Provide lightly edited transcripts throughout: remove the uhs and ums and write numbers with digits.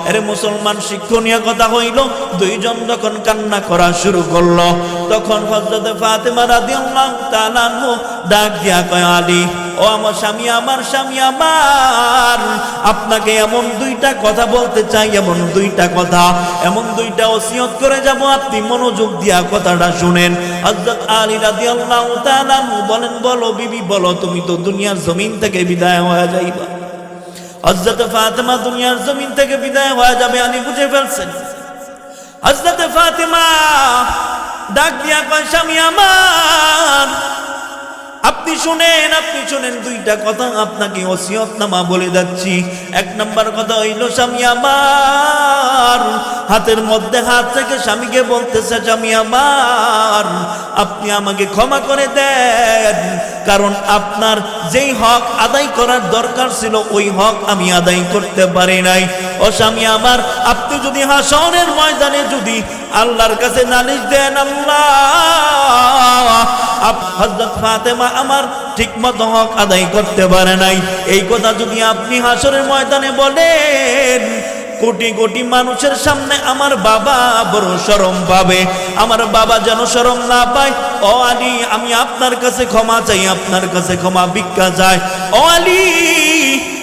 আরে মুসলমান, শিক্ষণীয় কথা হইল, দুইজন যখন কান্না করা শুরু করলো তখন হযরত ফাতেমা রাদিয়াল্লাহু তাআলা ডাক দিয়া কয়, আলী, ও আমার স্বামী, আমার স্বামী আমার, আপনাকে এমন দুইটা কথা বলতে চাই, এমন দুইটা কথা, এমন দুইটা ওসিয়ত করে যাব, আপনি মনোযোগ দিয়া কথাটা শুনেন। হযরত আলী রাদিয়াল্লাহু তাআলা বলেন, বলো বিবি বলো, তুমি তো দুনিয়ার জমিন থেকে বিদায় হয়ে যাইবা। হযরত ফাতেমা দুনিয়ার জমিন থেকে বিদায় হয়ে যাবে, আলী বুঝে ফেলছেন। হযরত ফাতেমা ডাক দিয়া কয়, স্বামী আমার, আপনি শুনেন, আপনি শুনেন, দুইটা কথা আপনাকে ওসিয়তনামা বলে যাচ্ছি। এক নাম্বার কথা হইল, স্বামী আমার, হাতের মধ্যে হাত থেকে স্বামীকে বলতেছে, স্বামী আমার, আপনি আমাকে ক্ষমা করে দেন, কারণ আপনার যেই হক আদায় করার দরকার ছিল ওই হক আমি আদায় করতে পারি নাই। ও স্বামী আমার, আপনি যদি হাসরের ময়দানে যদি আল্লাহর কাছে নালিশ দেন, আল্লাহ, হযরত ফাতেমা আমার ঠিকমতো হক আদায় করতে পারে নাই, এই কথা যদি আপনি হাসরের ময়দানে বলেন, কোটি কোটি মানুষের সামনে আমার বাবা বড় শরম পাবে, আমার বাবা যেন শরম না পায়। ও আলী, আমি আপনার কাছে ক্ষমা চাই, আপনার কাছে ক্ষমা ভিক্ষা চাই। ও আলী,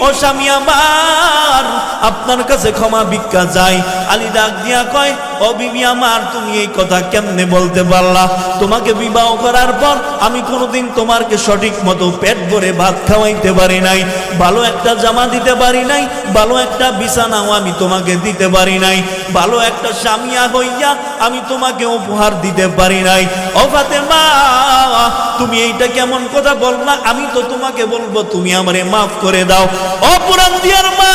ও স্বামী আমার, আপনার কাছে ক্ষমা ভিক্ষা চাই। আলী ডাক দিয়া কয়, ও বিবি আমার, তুমি এই কথা কেমনে বলতে পারলা? তোমাকে বিবাহ করার পর আমি কোনোদিন তোমাকে সঠিক মতো পেট ভরে ভাত খাওয়াইতে পারি নাই, ভালো একটা জামা দিতে পারি নাই, ভালো একটা বিছানাও আমি তোমাকে দিতে পারি নাই, ভালো একটা স্বামী হইয়া আমি তোমাকে উপহার দিতে পারি নাই। ও ফাতেমা, তুমি এইটা কেমন কথা বললা? আমি তো তোমাকে বলবো তুমি আমারে মাফ করে দাও। ও পুরান দিয়ার মা,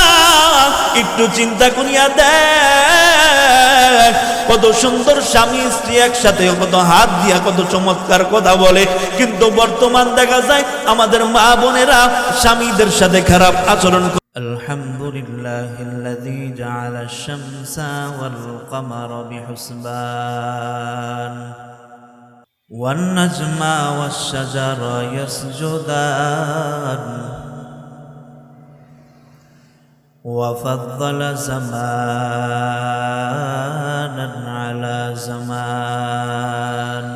একটু চিন্তা করিয়া দেখ, কত সুন্দর স্বামী স্ত্রী একসাথে কত হাত দিয়া কত চমৎকার কথা বলে, কিন্তু বর্তমান দেখা যায় আমাদের মা বোনেরা স্বামীদের সাথে খারাপ আচরণ করে। আলহামদুলিল্লাহিল্লাযী জাআলা আশ-শামসা ওয়াল কমারা বিহুসবান ওয়ান নাজমা ওয়াশ-শাজারা ইয়াসজুদান وفضل زمانا على زمان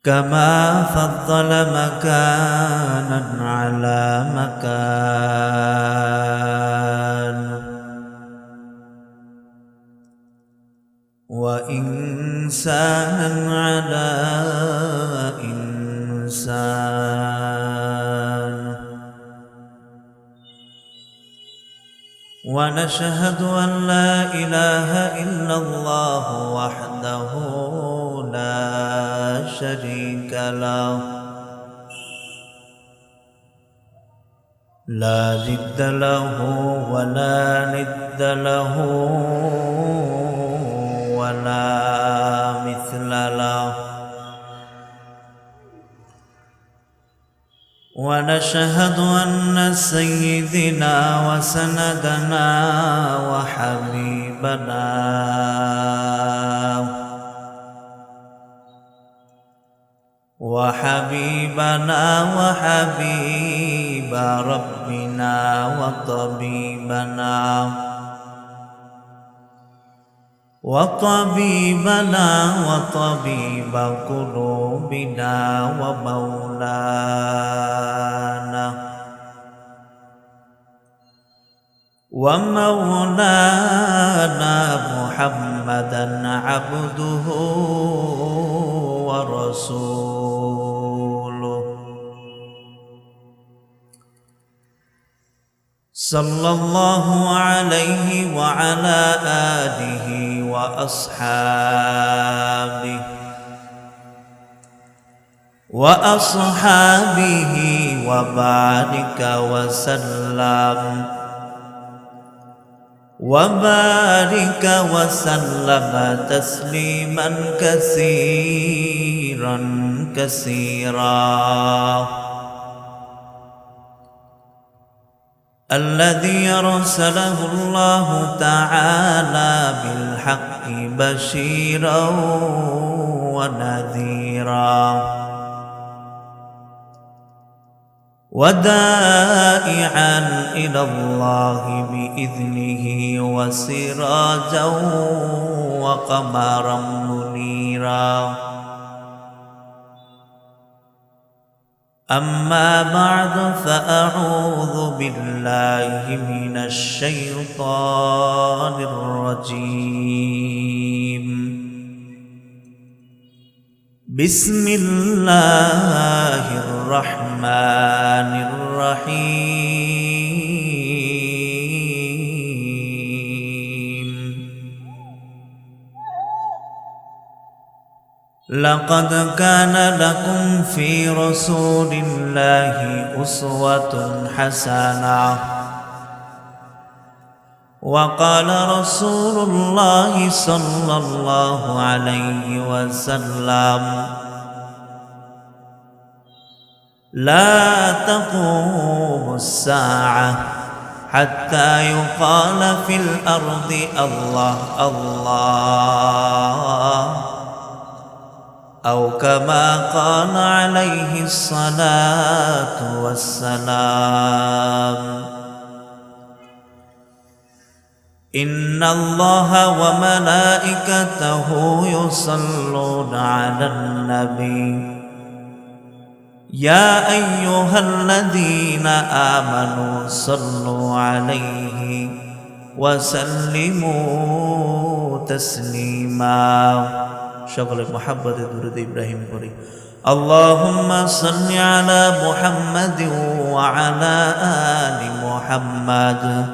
كما فضل مكانا على مكان وإنسانا على إنسان. ونشهد أن لا إله إلا الله وحده لا شريك له لا ضد له ولا ند له ولا مثل له. ونشهد أن سيدنا وسندنا وحبيبنا وحبيب ربنا وطبيب قلوبنا ومولانا محمدا عبده ورسوله صلى الله عليه وعلى آله وأصحابه وبارك وسلم تسليما كثيرا. الذي أرسله الله تعالى بالحق بشيرا ونذيرا ودائعا إلى الله بإذنه وسراجا وقمرا منيرا أما بعد فأعوذ بالله من الشيطان الرجيم بسم الله الرحمن الرحيم لقد كان لكم في رسول الله أسوة حسنة وقال رسول الله صلى الله عليه وسلم لا تقوم الساعة حتى يقال في الأرض الله الله أو كما قال عليه الصلاة والسلام إن الله وملائكته يصلون على النبي يا أيها الذين آمنوا صلوا عليه وسلموا تسليما شغل محبة درود إبراهيم قري اللهم صل على محمد وعلى آل محمد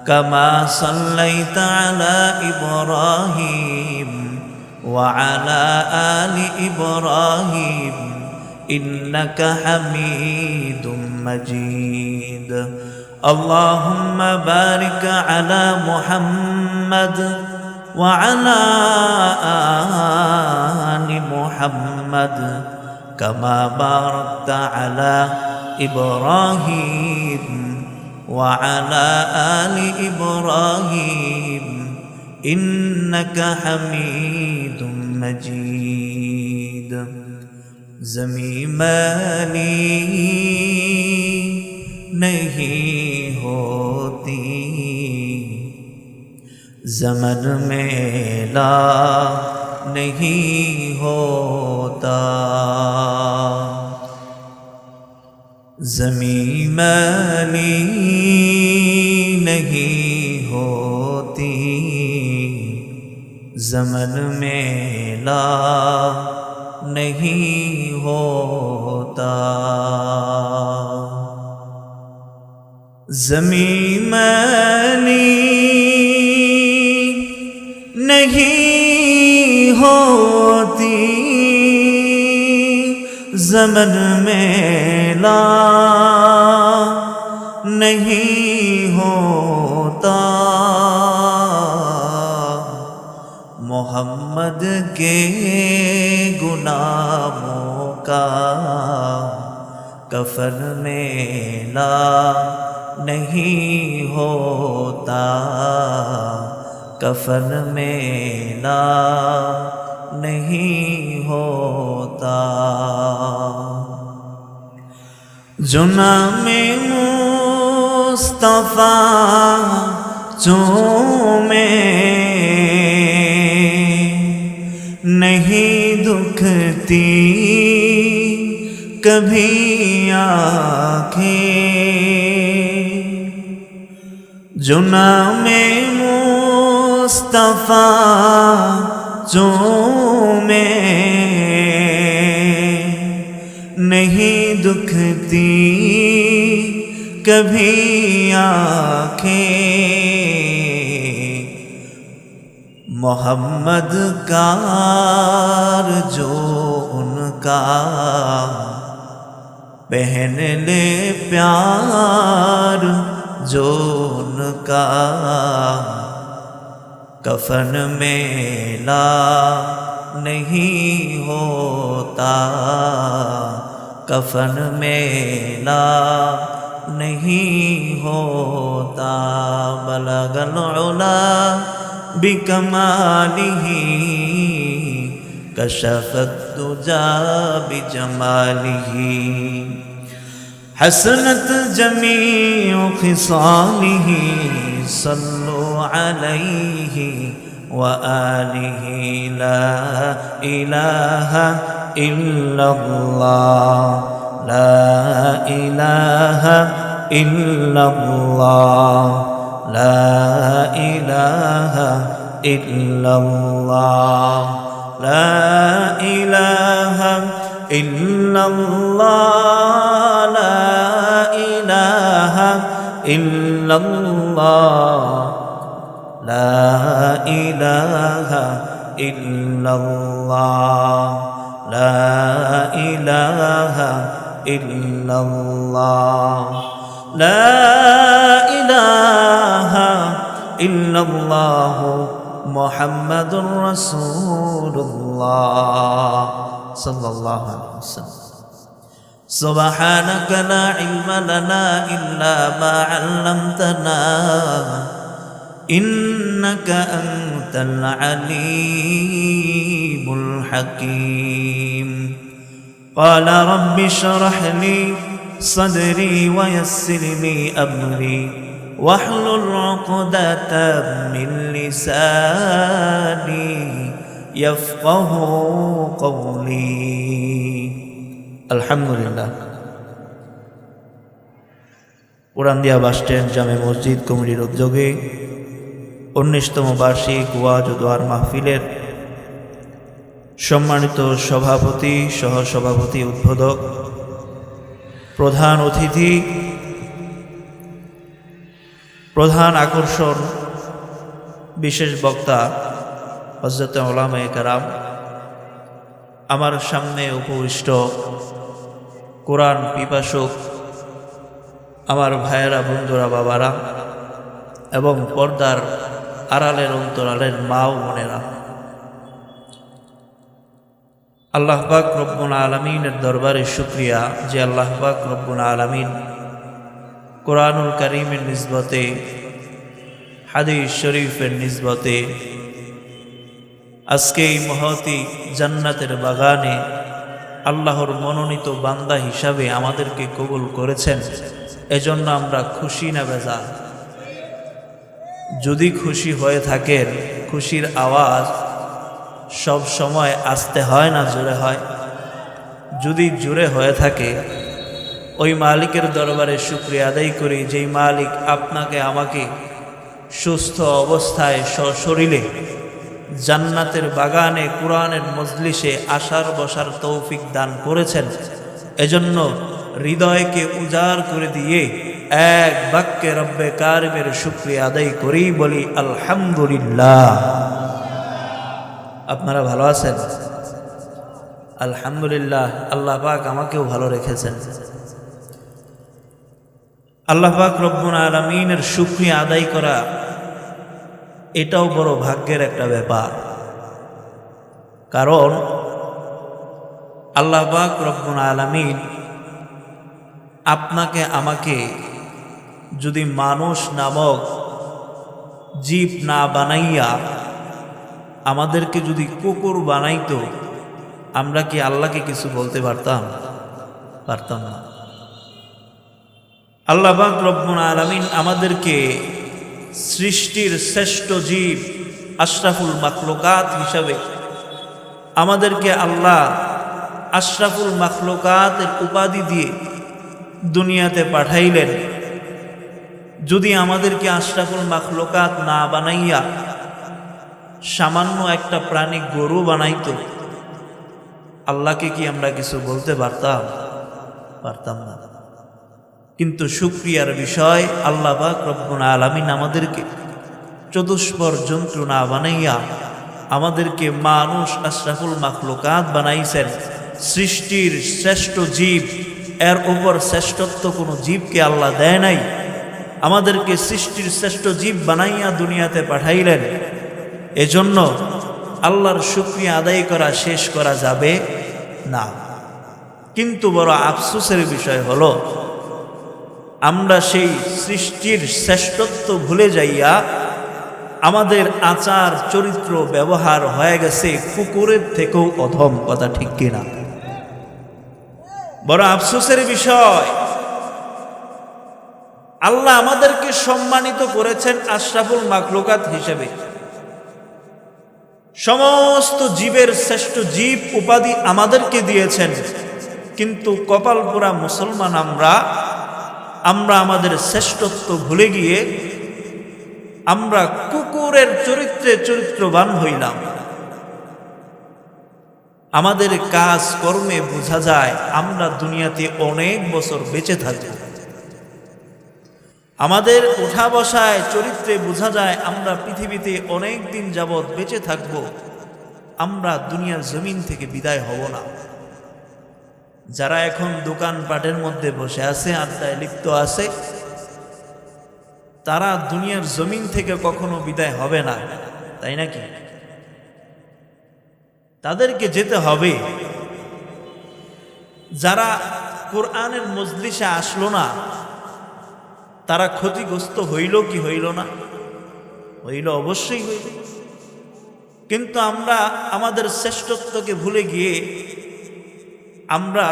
كما صليت على إبراهيم وعلى آل إبراهيم إنك حميد مجيد اللهم بارك على محمد وعلى آل محمد كما باركت على إبراهيم وعلى آل إبراهيم إنك حميد مجيد زمین میلی نہیں ہوتی زمن میلا نہیں ہوتا زمین میلی نہیں ہوتی زمن میلا نہیں ہوتا زمین میلی نہیں ہوتی زمن میلا نہیں ہوتا محمد کے غلاموں کا کفن میلا نہیں ہوتا کفن میلا نہیں ہوتا جو نام مصطفیٰ چومے نہیں دکھتی کبھی آنکھیں جو نام مصطفیٰ چومے نہیں دکھتی کبھی آنکھیں محمد کا جو ان کا پہن لے پیار جو ان کا کفن میلا نہیں ہوتا کفن میلا نہیں ہوتا بلغ العلا بکمالہ کشف الدجی بجمالہ حسنت جميع خصاله صلوا عليه وآله لا إله إلا الله لا إله إلا الله لا إله إلا الله لا إله إلا الله لا إله إلا الله لا إله إلا الله لا إله إلا الله لا إله إلا الله محمد رسول الله صلى الله عليه وسلم سبحانك لا علم لنا إلا ما علمتنا إنك أنت العليم الحكيم قال رب اشرح لي صدري ويسر لي أمري واحلل عقدة من لساني يفقه قولي الحمد لله পুরান্দিয়া বাস স্ট্যান্ড জামে মসজিদ কমিটির উদ্যোগে 19তম বার্ষিক ওয়াজ ও দোয়ার মাহফিলের সম্মানিত সভাপতি, সহসভাপতি, উদ্বোধক, প্রধান অতিথি, প্রধান আকর্ষণ, বিশেষ বক্তা হযরত উলামায়ে কেরাম, আমার সামনে উপবিষ্ট কোরআন পিপাসুক আমার ভাইয়েরা, বন্ধুরা, বাবারা এবং পর্দার আড়ালের অন্তরালের মা ও বোনেরা, আল্লাহ পাক রব্বুল আলামিনের দরবারে শুকরিয়া যে আল্লাহ পাক রব্বুল আলামিন কোরআনুল কারীমের নিসবতে, হাদিস শরীফের নিসবতে আজকে এই মহতি জান্নাতের বাগানে আল্লাহর মনোনীত বান্দা হিসাবে আমাদেরকে কবুল করেছেন। এজন্য আমরা খুশি না বেজার? যদি খুশি হয়ে থাকেন, খুশির আওয়াজ সব সময় আস্তে হয় না জোরে হয়? যদি জোরে হয়ে থাকে, ওই মালিকের দরবারে শুকরিয়া আদায় করি, যেই মালিক আপনাকে আমাকে সুস্থ অবস্থায় সশরীরে জান্নাতের বাগানে কোরআনের মজলিসে আসার বসার তৌফিক দান করেছেন। এজন্য হৃদয়কে উজাড় করে দিয়ে এক বাক্যে রব্বে কারিমের শুকরিয়া আদায় করি, বলি আলহামদুলিল্লাহ। আপনারা ভালো আছেন? আলহামদুলিল্লাহ। আল্লাহ পাক আমাকেও ভালো রেখেছেন। আল্লাহ পাক রব্বুল আলামিনের শুকরিয়া আদায় করা এটাও বড় ভাগ্যের একটা ব্যাপার। কারণ আল্লাহ পাক রব্বুল আলামিন আপনাকে আমাকে যদি মানুষ নামক জীব না বানাইয়া আমাদেরকে যদি কুকুর বানাইতো, আমরা কি আল্লাহকে কিছু বলতে পারতাম? পারতাম না। আল্লাহ পাক রব্বুল আলামিন আমাদেরকে সৃষ্টির শ্রেষ্ঠ জীব, আশরাফুল মাখলুকাত হিসাবে আমাদেরকে আল্লাহ আশরাফুল মাখলুকাতের উপাধি দিয়ে দুনিয়াতে পাঠাইলেন। যদি আমাদেরকে আশরাফুল মাখলুকাত না বানাইয়া সামান্য একটা প্রাণী গরু বানাইতো, আল্লাহকে কি আমরা কিছু বলতে পারতাম? পারতাম না। কিন্তু শুকরিয়ার বিষয়, আল্লাহ পাক রব্বুল আলামিন আমাদেরকে চতুষ্পর জন্তু না বানাইয়া আমাদেরকে মানুষ আশরাফুল মাখলুকাত বানাইছেন। সৃষ্টির শ্রেষ্ঠ জীব, এর উপর শ্রেষ্ঠত্ব কোনো জীবকে আল্লাহ দেয় নাই। আমাদেরকে সৃষ্টির শ্রেষ্ঠ জীব বানাইয়া দুনিয়াতে পাঠাইলেন। এজন্য আল্লাহর শুকরিয়া আদায় করা শেষ করা যাবে না। কিন্তু বড় আফসোসের বিষয় হলো, আমরা সেই সৃষ্টির শ্রেষ্ঠত্ব ভুলে যাইয়া আমাদের আচার চরিত্র ব্যবহার হয়ে গেছে কুকুরের থেকেও অধম। কথা ঠিক কিনা? বড় আফসোসের বিষয়। আল্লাহ আমাদেরকে সম্মানিত করেছেন আশরাফুল মাখলুকাত হিসেবে। সমস্ত জীবের শ্রেষ্ঠ জীব উপাধি আমাদেরকে দিয়েছেন, কিন্তু কপাল পোড়া মুসলমান আমরা আমাদের শ্রেষ্ঠত্ব ভুলে গিয়ে আমরা কুকুরের চরিত্রে চরিত্রবান হইলাম। আমাদের কাজ কর্মে বোঝা যায় আমরা দুনিয়াতে অনেক বছর বেঁচে থাকব। আমাদের ওঠা বসায় চরিত্রে বোঝা যায় আমরা পৃথিবীতে অনেক দিন যাবৎ বেঁচে থাকব। আমরা দুনিয়ার জমিন থেকে বিদায় হব না। যারা এখন দোকানপাটের মধ্যে বসে আছে, আড্ডায় লিপ্ত আছে, তারা দুনিয়ার জমিন থেকে কখনো বিদায় হবে না, তাই নাকি? তাদেরকে যেতে হবে। যারা কোরআনের মজলিসে আসলো না, তারা ক্ষতিগ্রস্ত হইল কি হইল না? হইল, অবশ্যই হইল। কিন্তু আমরা আমাদের শ্রেষ্ঠত্বকে ভুলে গিয়ে আমরা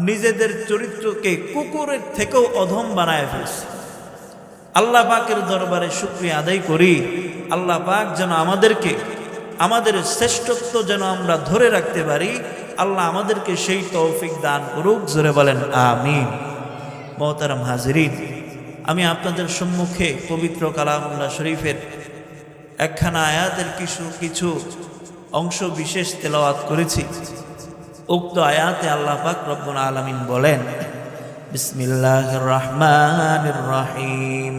নিজেদের চরিত্রকে কুকুরের থেকেও অধম বানায় ফেলছি। আল্লাহ পাকের দরবারে শুকরিয়া আদায় করি, আল্লাহ পাক যেন আমাদেরকে আমাদের শ্রেষ্ঠত্ব যেন আমরা ধরে রাখতে পারি। আল্লাহ আমাদেরকে সেই তৌফিক দান করুক, জোরে বলেন আমিন। মোহতারাম হাজিরিন, আমি আপনাদের সম্মুখে পবিত্র কালামুল্লাহ শরীফের একখানা আয়াতের কিছু অংশ বিশেষ তেলাওয়াত করেছি। উক্ত আয়াতে আল্লাহ পাক রব্বুল আলামিন বলেন, বিসমিল্লাহির রহমানির রহিম,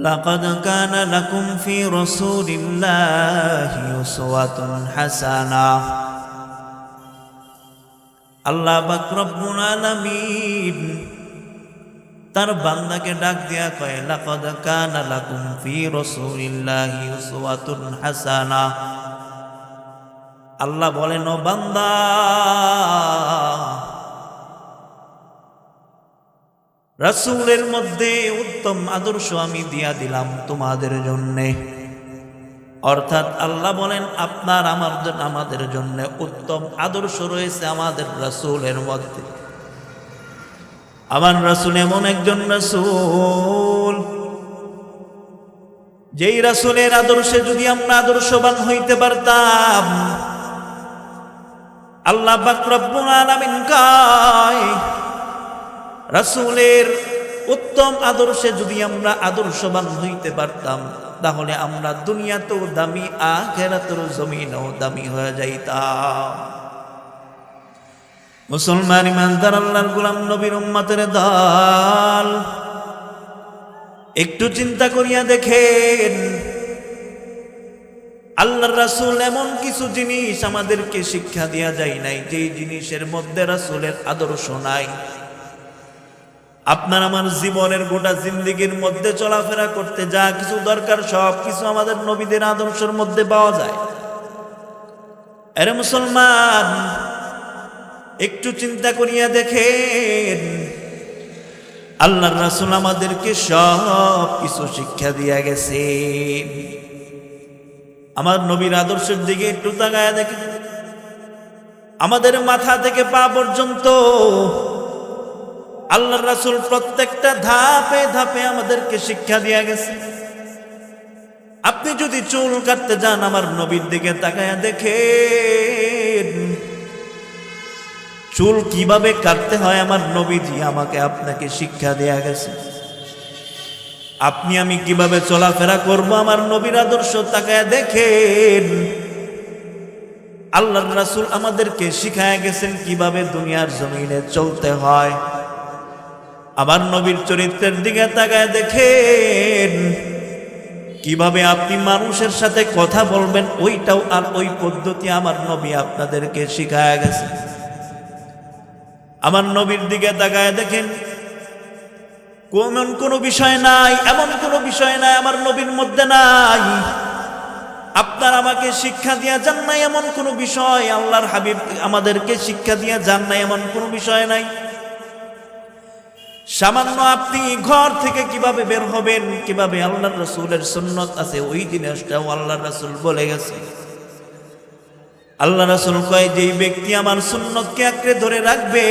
লাকাদ কানা লাকুম ফি রাসূলিল্লাহি উসওয়াতুন হাসানাহ। আল্লাহ পাক রব্বুল আলামিন তার বান্দাকে ডাক দিয়া কয়, লাকাদ কানা লাকুম ফি রাসূলিল্লাহি উসওয়াতুন হাসানাহ। আল্লাহ বলেন, ও বান্দা, রাসূলের মধ্যে উত্তম আদর্শ আমি দিয়া দিলাম তোমাদের জন্যে। অর্থাৎ আল্লাহ বলেন, আমাদের জন্য উত্তম আদর্শ রয়েছে আমাদের রাসূলের মধ্যে। আমার রাসূল এমন একজন রাসূল, যেই রাসূলের আদর্শে যদি আমরা আদর্শবান হইতে পারতাম, আল্লাহ পাক রব্বুল আলামিন কয়, রাসূলের উত্তম আদর্শে যদি আমরা আদর্শবান হইতে পারতাম, তাহলে আমরা দুনিয়াতেও দামি, আখিরাতের জমিনেও দামি হয়ে যাইতাম। মুসলমান ইমানদার আল্লাহর গোলাম নবীর উম্মতের দল, একটু চিন্তা করিয়া দেখেন, আল্লাহর রাসূল এমন কিছু জিনিস আমাদেরকে শিক্ষা দিয়া যায় নাই যেই জিনিসের মধ্যে রাসূলের আদর্শ নাই। আপনার আমার জীবনের গোটা জিন্দেগির মধ্যে চলাফেরা করতে যা কিছু দরকার সব কিছু আমাদের নবীদের আদর্শের মধ্যে পাওয়া যায়। আরে মুসলমান, একটু চিন্তা করিয়া দেখেন, আল্লাহর রাসূল আমাদেরকে সব কিছু শিক্ষা দিয়া গেছেন। আমার নবীর আদর্শের দিকে একটু তাকায়া দেখেন, আমাদের মাথা থেকে পা পর্যন্ত আল্লাহর রাসূল প্রত্যেকটা ধাপে ধাপে আমাদেরকে শিক্ষা দিয়া গেছে। আপনি যদি চুল কাটতে যান, আমার নবীর দিকে তাকায়া দেখেন, চুল কিভাবে কাটতে হয় আমার নবীজি আমাকে আপনাকে শিক্ষা দেয়া গেছে। আপনি আমি কিভাবে চলাফেরা করব, আমার নবীর আদর্শ তাকায়া দেখেন, আল্লাহর রাসূল আমাদেরকে শিখায়া গেছেন কিভাবে দুনিয়ার জমিনে চলতে হয়। আমার নবীর চরিত্রের দিকে তাকায় দেখেন, কিভাবে আপনি মানুষের সাথে কথা বলবেন, ওইটাও আর ওই পদ্ধতি আমার নবী আপনাদেরকে শিখায়া গেছে। আমার নবীর দিকে তাকায় দেখেন, এমন কোনো বিষয় নাই আমার নবীর মধ্যে নাই, আপনার আমাকে শিক্ষা দিয়া যান নাই এমন কোনো বিষয়, আল্লাহর হাবিব আমাদেরকে শিক্ষা দিয়া যান নাই এমন কোনো বিষয় নাই। সামান্য আপনি ঘর থেকে কিভাবে বের হবেন, কিভাবে আল্লাহর রাসূলের সুন্নাত আছে, ওই জিনিসটাও আল্লাহর রাসূল বলে গেছে। আল্লাহ রাসূল কয়, যেই ব্যক্তি আমার সুন্নতকে আঁকড়ে ধরে রাখবে,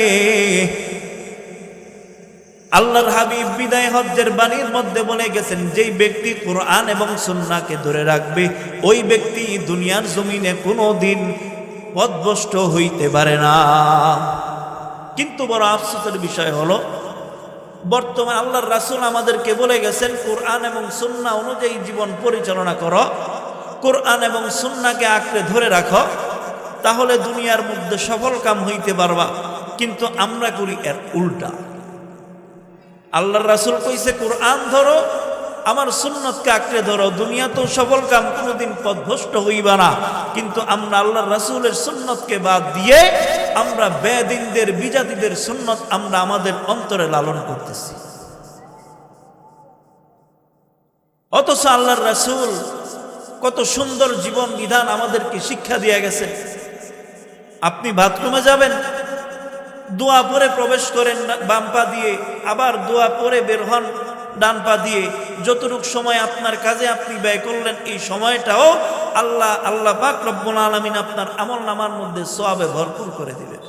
আল্লাহর হাবিব বিদায় হজ্জের বাণীর মধ্যে বলে গেছেন, যেই ব্যক্তি কোরআন এবং সুন্নাহকে ধরে রাখবে ওই ব্যক্তি দুনিয়ার জমিনে কোনো দিন পথভ্রষ্ট হইতে পারে না। কিন্তু বড় আফসোসের বিষয় হলো বর্তমান আল্লাহর রাসূল আমাদেরকে বলে গেছেন কোরআন এবং সুন্নাহ অনুযায়ী জীবন পরিচালনা করো, কোরআন এবং সুন্নাহকে আঁকড়ে ধরে রাখো, তাহলে দুনিয়ার মধ্যে সফল কাম হইতে পারবা। কিন্তু আমরা করি এর উল্টা। আল্লাহর রাসূল কইছে কোরআন ধরো, আমার সুন্নতকে আঁকড়ে ধরো, দুনিয়া তো সফল কাম, কোনোদিন পথভ্রষ্ট হইবা না। কিন্তু আমরা আল্লাহর রাসূলের সুন্নতকে বাদ দিয়ে আমরা বেদিনদের বিজাতিদের সুন্নত আমরা আমাদের অন্তরে লালন করতেছি। অথচ আল্লাহর রাসূল কত সুন্দর জীবন বিধান আমাদেরকে শিক্ষা দিয়ে গেছে। আপনি বাথরুমে যাবেন, দোয়া পরে প্রবেশ করেন বাম পা দিয়ে, আবার দোয়া পরে বের হন ডান পা দিয়ে। যতটুকু সময় আপনার কাজে আপনি ব্যয় করলেন, এই সময়টাও আল্লাহ পাক রব্বুল আলামিন আপনার আমলনামার মধ্যে সওয়াবে ভরপুর করে দিবেন।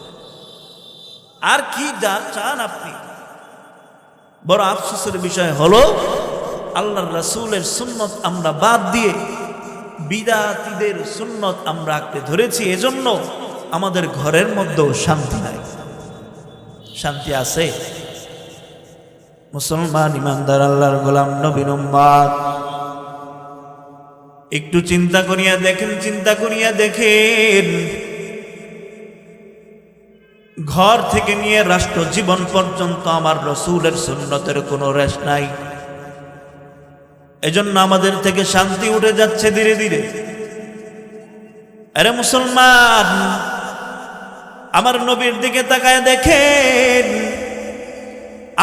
আর কি চান আপনি? বড় আফসোসের বিষয় হলো আল্লাহর রাসূলের সুন্নত আমরা বাদ দিয়ে বিদাতীদের সুন্নত আমরা আঁকড়ে ধরেছি। এজন্য আমাদের ঘরের মধ্যেও শান্তি নাই। শান্তি আছে? মুসলমান ইমানদার আল্লাহর গোলাম নবীর উম্মত, একটু চিন্তা করিয়া দেখেন, ঘর থেকে নিয়ে রাষ্ট্র জীবন পর্যন্ত আমার রাসূলের সুন্নতের কোনো রেশ নাই। এজন্য আমাদের থেকে শান্তি উঠে যাচ্ছে ধীরে ধীরে। আরে মুসলমান, আমার নবীর দিকে তাকায় দেখেন,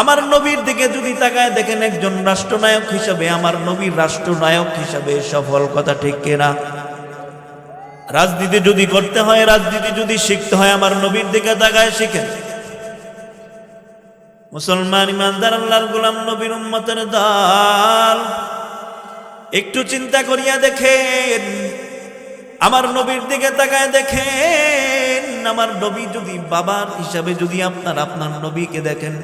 আমার নবীর দিকে যদি তাকায় দেখেন একজন রাষ্ট্রনায়ক হিসাবে, আমার নবীর রাষ্ট্রনায়ক হিসাবে সফল, কথা ঠিক কিনা? রাজনীতি যদি করতে হয়, রাজনীতি যদি শিখতে হয়, আমার নবীর দিকে তাকায় শিখেন। মুসলমান ইমানদার আল্লাহর গোলাম নবীর উম্মতের দল, একটু চিন্তা করিয়া দেখেন, আমার নবীর দিকে তাকায় দেখেন, আমার নবী যদি বাবার হিসাবে যদি আপনার নবীকে দেখেন,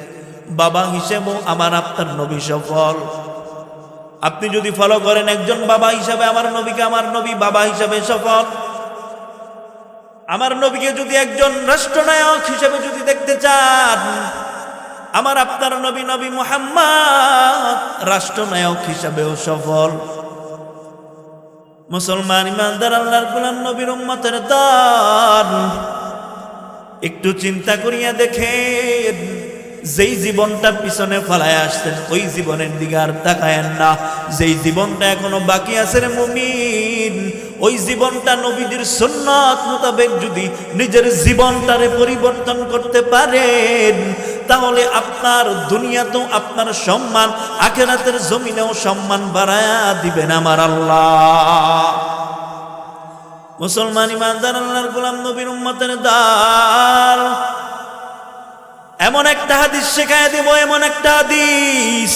বাবা হিসেবেও আমার আপনার নবী সফল। আপনি যদি ফলো করেন একজন বাবা হিসাবে আমার নবীকে, আমার নবী বাবা হিসাবে সফল। আমার নবীকে যদি একজন রাষ্ট্রনায়ক হিসেবে যদি দেখতে চান, আমার আপনার নবী মুহাম্মদ রাষ্ট্রনায়ক হিসাবেও সফল। মুসলমান ইমানদার আল্লাহর গোলাম নবীর উম্মতের দল, একটু চিন্তা করিয়া দেখেন, যেই জীবনটা পিছনে ফেলায় আসছেন ওই জীবনের দিকে আর তাকায়েন না। যেই জীবনটা এখনো বাকি আছে রে মুমিন, ওই জীবনটা নবীদের সুন্নাত মোতাবেক যদি নিজের জীবনটারে পরিবর্তন করতে পারেন, তাহলে আপনার দুনিয়াতেও আপনার সম্মান, আখিরাতের জমিনেও সম্মান বাড়ায়া দিবেন আমার আল্লাহ। মুসলমান ইমানদার আল্লাহর গোলাম নবীর উম্মতের দল, এমন একটা হাদিস শেখায় দেব, এমন একটা হাদিস,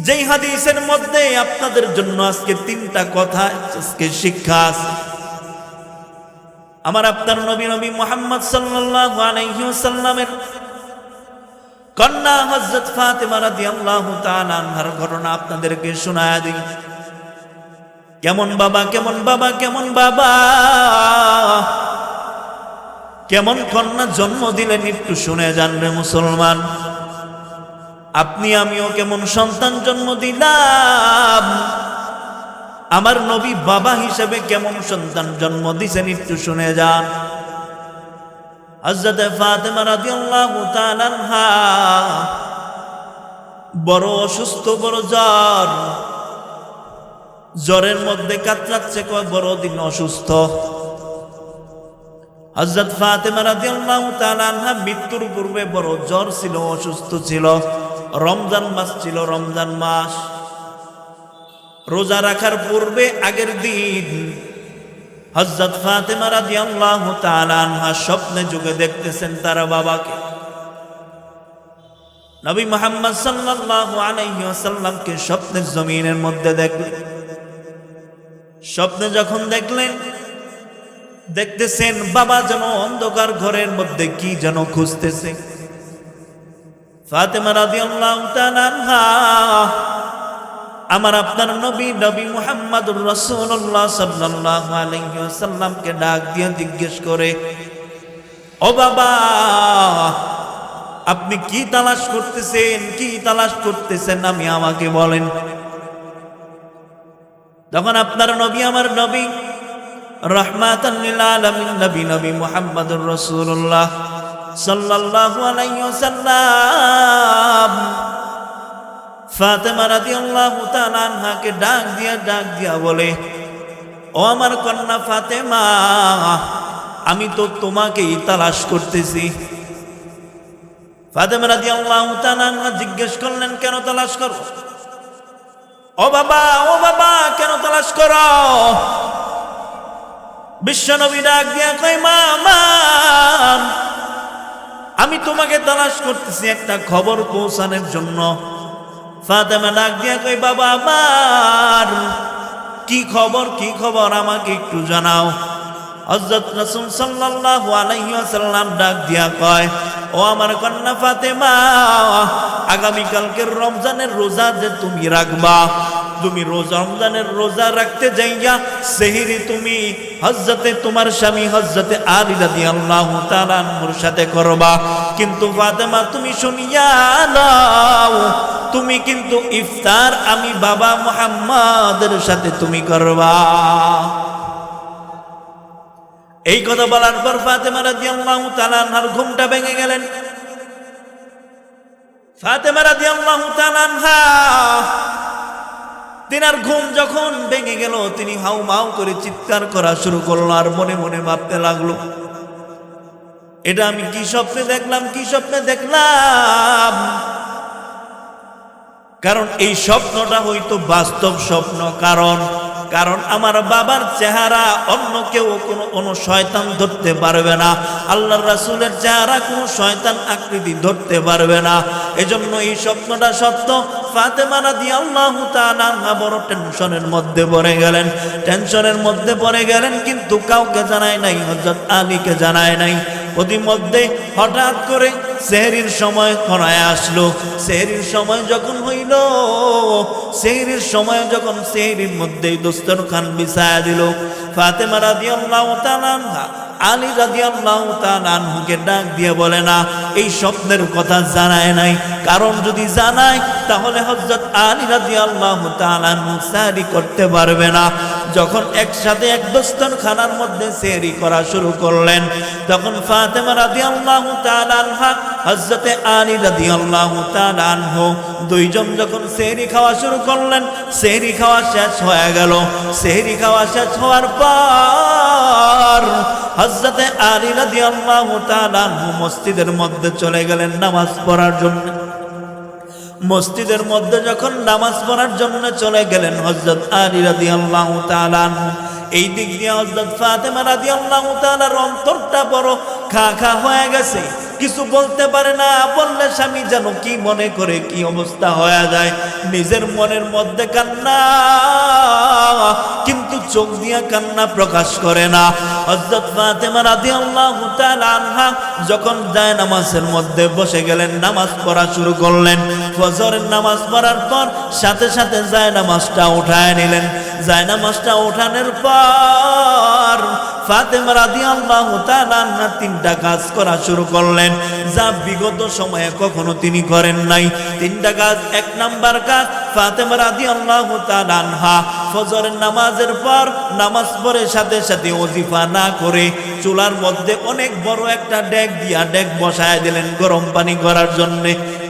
যেই হাদিসের মধ্যে আপনাদের জন্য আজকে তিনটা কথা, আজকে শিক্ষা আছে। আমার আপনার নবী মুহাম্মদ সাল্লাল্লাহু আলাইহি ওয়াসাল্লামের কন্যা হযরত ফাতেমা রাদিয়াল্লাহু তাআলা আনহার ঘটনা আপনাদেরকে শোনায়া দিই। কেমন বাবা, কেমন বাবা, কেমন বাবা, কেমন কন্যা জন্ম দিলেন একটু শুনে যান রে মুসলমান। আপনি আমিও কেমন সন্তান জন্ম দিলাম, আমার নবী বাবা হিসেবে কেমন সন্তান জন্ম দিয়েছেন একটু শুনে যান। হযরত ফাতেমা রাদিয়াল্লাহু তাআলা আনহা বড় অসুস্থ, বড় জ্বর, জ্বরের মধ্যে কাতরাচ্ছে, কয় বড় দিন অসুস্থ। হযরত ফাতেমা রাদিয়াল্লাহু তাআলা আনহা মৃত্যুর পূর্বে বড় জ্বর ছিল, অসুস্থ ছিল। রমজান মাস ছিল, রমজান মাস, রোজা রাখার পূর্বে আগের দিন হযরত ফাতেমা রাদিয়াল্লাহু তাআলা আনহা স্বপ্নে যুগে দেখতেছেন তার বাবাকে। নবী মুহাম্মদ সাল্লাল্লাহু আলাইহি ওয়াসাল্লামকে স্বপ্নের জমিনের মধ্যে দেখলেন। স্বপ্নে যখন দেখলেন, দেখতেছেন বাবা যেন অন্ধকার ঘরের মধ্যে কি যেন খুঁজতেছে। ফাতেমা রাদিয়াল্লাহু তাআলা আনহা আমার আপনার নবী মুহাম্মদুর রাসূলুল্লাহ সাল্লাল্লাহু আলাইহি ওয়াসাল্লামকে ডাক দিয়ে জিজ্ঞেস করে, ও বাবা, আপনি কি তালাশ করতেছেন আমি আমাকে বলেন। তখন আপনার নবী আমার নবী রাহমাতাল লিল আলামিন নবী মুহাম্মদুর রাসূলুল্লাহ সাল্লাল্লাহু আলাইহি ওয়াসাল্লাম ফাতেমা রাদিয়াল্লাহু তাআলা আনহাকে ডাক দিয়া বলে, ও আমার কন্যা ফাতেমা, আমি তো তোমাকেই তালাশ করতেছি। ফাতেমা রাদিয়াল্লাহু তাআলা আনহা জিজ্ঞেস করলেন, কেন তালাশ করো? ও বাবা কেন তালাশ করো? বিশ্বনবী ডাক দিয়া কয়, মা আমি তোমাকে তালাশ করতেছি একটা খবর পৌঁছানোর জন্য। ফাতেমা ডাক দিয়া কয়, বাবা আমার কি খবর আমাকে একটু জানাও। হযরত রাসূল সাল্লাল্লাহু আলাইহি ওয়াসাল্লাম ডাক দিয়া কয়, ও আমার কন্যা ফাতেমা, আগামী কালকের রমজানের রোজা যে তুমি রাখবা, তুমি রমজানের রোজা রাখতে যাইয়া সেহরি তুমি তোমার স্বামী হযরতে আলী রাদিয়াল্লাহু তাআলা আনহুর সাথে করবা। কিন্তু ফাতেমা তুমি শুনিয়া নাও, তুমি কিন্তু ইফতার আমি বাবা মুহাম্মাদের সাথে তুমি করবা। এই কথা বলার পর ফাতেমা রাদিয়াল্লাহু তাআলা আনহার ঘুমটা ভেঙে গেলেন। ফাতেমা রাদিয়াল্লাহু তাআলা আনহা তিনার ঘুম যখন ভেঙে গেল, তিনি হাউমাউ করে চিৎকার করা শুরু করলো আর মনে মনে ভাবতে লাগলো, এটা আমি কি স্বপ্নে দেখলাম। কারণ এই স্বপ্নটা হয়তো বাস্তব স্বপ্ন, কারণ আমার বাবার চেহারা অন্য কেউ কোনো শয়তান ধরতে পারবে না, আল্লাহর রাসূলের চেহারা কোনো শয়তান আকৃতি ধরতে পারবে না। এজন্য এই স্বপ্নটা সত্য। ফাতেমা রাদিয়াল্লাহু তাআলা আনহা বড় টেনশনের মধ্যে পড়ে গেলেন, কিন্তু কাউকে জানায় নাই, হযরত আলীকে জানায় নাই। প্রতিমধ্যে হঠাৎ করে সেহরির সময় ঘনায় আসলো। সেহরির সময় যখন হইল, সেহরির মধ্যেই দস্তরখান বিছায়া দিল। ফাতেমা রাদিয়াল্লাহু তাআলা আনহা আলী রাদিয়াল্লাহু তাআলা আনহুকে ডাক দিয়ে বলে, না, এই স্বপ্নের কথা জানায় নাই, কারণ যদি জানায় তাহলে হযরত আলী রাদিয়াল্লাহু তাআলা আনহু সাহরি করতে পারবে না। যখন একসাথে এক দস্তরখানার মধ্যে সেহরি করা শুরু করলেন, তখন ফাতেমা রাদিয়াল্লাহু তাআলা আনহা হযরতে আলী রাদিয়াল্লাহু তাআলা আনহু দুইজন যখন সেহরি খাওয়া শুরু করলেন, সেহরি খাওয়া শেষ হয়ে গেল। সেহরি খাওয়া শেষ হওয়ার পর হযরতে আলী রাদিয়াল্লাহু তাআলা আনহু মসজিদের মধ্যে চলে গেলেন নামাজ পড়ার জন্য। মসজিদের মধ্যে যখন নামাজ পড়ার জন্য চলে গেলেন হযরত আলী রাদিয়াল্লাহু তাআলা আনহু, এই দিক দিয়ে হযরত ফাতেমা রাদিয়াল্লাহু তাআলার অন্তরটা বড় খা হয়ে গেছে। কিছু বলতে পারে না, বললে স্বামী যেন কি মনে করে, কি অবস্থা হয়ে যায়। নিজের মনের মধ্যে কান্না, কিন্তু চোখ দিয়ে কান্না প্রকাশ করে না। হযরত ফাতেমা রাদিয়াল্লাহু তাআলা আনহা যখন জায়নামাজের মধ্যে বসে গেলেন, নামাজ পড়া শুরু করলেন। ফজরের নামাজ পড়ার পর সাথে সাথে জায়নামাজটা উঠায় নিলেন। জায়নামাজটা উঠানোর পর ফাতেমা রাদিয়াল্লাহু তাআলা আনহা তিনটা কাজ করা শুরু করলেন, যা বিগত সময়ে কখনো তিনি করেন নাই। তিনটা কাজ। এক নাম্বার কাজ, ফাতেমা রাদিয়াল্লাহু তাআলা আনহা ফজরের নামাজের পর নামাজ পড়ে সাথে সাথে ওজিফা না করে চুলার মধ্যে অনেক বড় একটা ডেক বসায় দিলেন গরম পানি করার জন্য।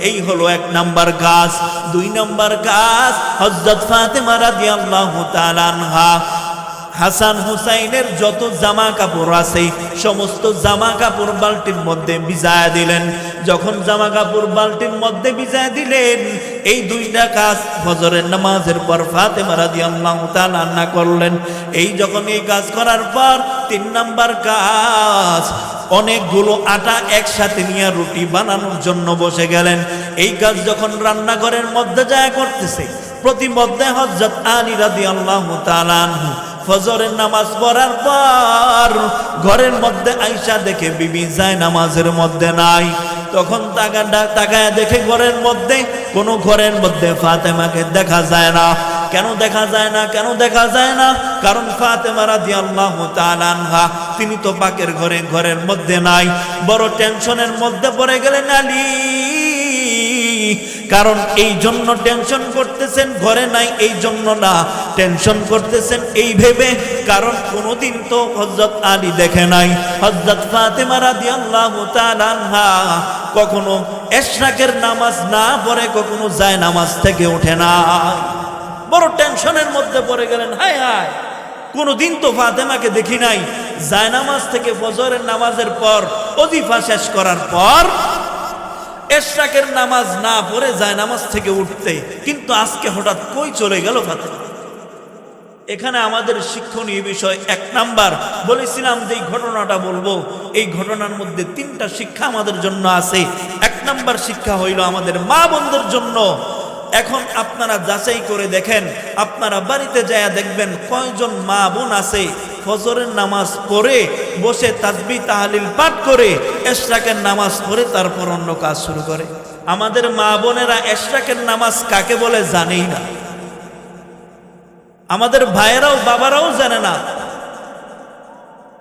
এই হলো এক নাম্বার কাজ। দুই নাম্বার কাজ, হযরত ফাতেমা রাদিয়াল্লাহু তাআলা আনহা হাসান হুসাইনের যত জামা কাপড় আছে সমস্ত জামা কাপড় বালতির মধ্যে ভিজায় দিলেন। যখন জামা কাপড় বালতির মধ্যে ভিজায় দিলেন, এই দুইটা কাজ ফজরের নামাজের পর ফাতেমা রাদিয়াল্লাহু তাআলা আনহা করলেন। যখন এই কাজ করার পর তিন নাম্বার কাজ, অনেকগুলো আটা একসাথে নিয়ে রুটি বানানোর জন্য বসে গেলেন। এই কাজ যখন রান্নাঘরের মধ্যে যায় করতেছে, প্রতিমধ্যে হযরত আলী রাদিয়াল্লাহু তাআলা আনহু ফজরের নামাজ পড়ার পর ঘরের মধ্যে আয়েশা দেখে বিবি যায় নামাজের মধ্যে নাই। তখন তাকায় দেখে ঘরের মধ্যে, কোনো ঘরের মধ্যে ফাতেমাকে দেখা যায় না। কেন দেখা যায় না? কেন দেখা যায় না? কারণ ফাতেমা রাদিয়াল্লাহু তাআলা আনহা তিনি তো পাকের ঘরের মধ্যে নাই। বড় টেনশনের মধ্যে পড়ে গেলেন আলী। কারণ এই জন্য টেনশন করতেছেন, ঘরে নাই এই জন্য না, টেনশন করতেছেন এই ভেবে, কারণ কোনোদিন তো হযরত আলী দেখে নাই হযরত ফাতেমা রাদিয়াল্লাহু তাআলা আনহা কখনো ইশরাকের নামাজ না পড়ে কখনো যায় নামাজ থেকে ওঠে না। বড় টেনশনের মধ্যে পড়ে গেলেন, হায় হায়, কোনোদিন তো ফাতেমাকে দেখি নাই জায়নামাজ থেকে ফজরের নামাজের পর ওজিফা শেষ করার পর ইশরাকের নামাজ না পড়ে জায়নামাজ থেকে উঠতে, কিন্তু আজকে হঠাৎ কই চলে গেল ফাতেমা? এখানে আমাদের শিক্ষণীয় বিষয়, এক নাম্বার বলেছিলাম যে এই ঘটনাটা বলবো, এই ঘটনার মধ্যে 3টা শিক্ষা আমাদের জন্য আছে। এক নাম্বার শিক্ষা হইল আমাদের মা বোনদের জন্য। এখন আপনারা যাচাই করে দেখেন, আপনারা বাড়িতে যায় দেখবেন কয়জন মা বোন আছে ফজরের নামাজ পড়ে বসে তাসবিহ তাহলিল পাঠ করে ইশরাকের নামাজ পড়ে তারপর অন্য কাজ শুরু করে। আমাদের মা বোনেরা ইশরাকের নামাজ কাকে বলে জানেই না। আমাদের ভাইয়েরাও বাবারাও জানে না।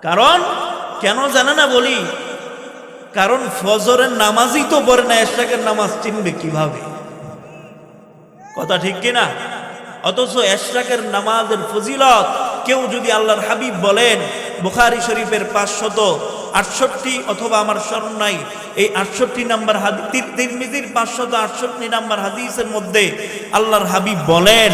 কারণ কেন জানে না বলি, কারণ ফজরের নামাজই তো পড়ে না, ইশরাকের নামাজ চিনবে কিভাবে? কথা ঠিক কিনা? অথচ ইশরাকের নামাজের ফজিলত কেউ যদি আল্লাহর হাবিব বলেন, বুখারী শরীফের 568 অথবা আমার স্মরণ নাই, এই 68 নম্বর হাদিস, তিরমিজির 568 নম্বর হাদিসের মধ্যে আল্লাহর হাবিব বলেন,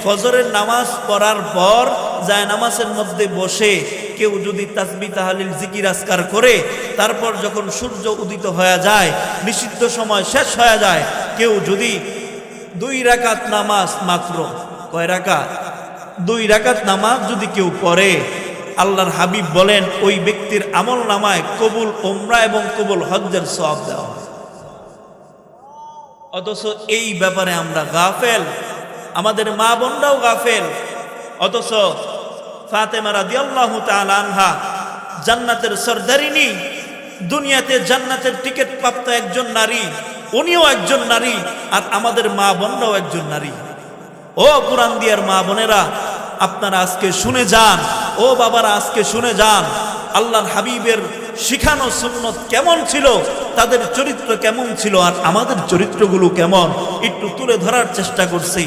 ফজরের নামাজ পড়ার পর যায় নামাজের মধ্যে বসে কেউ যদি তাসবিহ তাহলিল জিকির আজকার করে তারপর যখন সূর্য উদিত হয়ে যায়, নিষিদ্ধ সময় শেষ হয়ে যায়, কেউ যদি 2 রাকাত নামাজ মাত্র, কয় রাকাত? 2 রাকাত নামাজ যদি কেউ পড়ে, আল্লাহর হাবিব বলেন ওই ব্যক্তির আমল নামায় কবুল উমরা এবং কবুল হজ্জের সওয়াব দেওয়া হয়। অথচ এই ব্যাপারে আমরা গাফেল, আমাদের মা বোনরাও গাফেল। অথচ ফাতেমা রাদিয়াল্লাহু তাআলা আনহা জান্নাতের সরদারিনী, দুনিয়াতে জান্নাতের টিকিট প্রাপ্ত একজন নারী, উনিও একজন নারী, আর আমাদের মা বোনরাও একজন নারী। ও কুরআন দিয়ার মা বোনেরা, আপনারা আজকে শুনে যান, ও বাবারা আজকে শুনে যান, আল্লাহর হাবিবের শিখানো সুন্নত কেমন ছিল, তাদের চরিত্র কেমন ছিল, আর আমাদের চরিত্রগুলো কেমন একটু তুলে ধরার চেষ্টা করছি।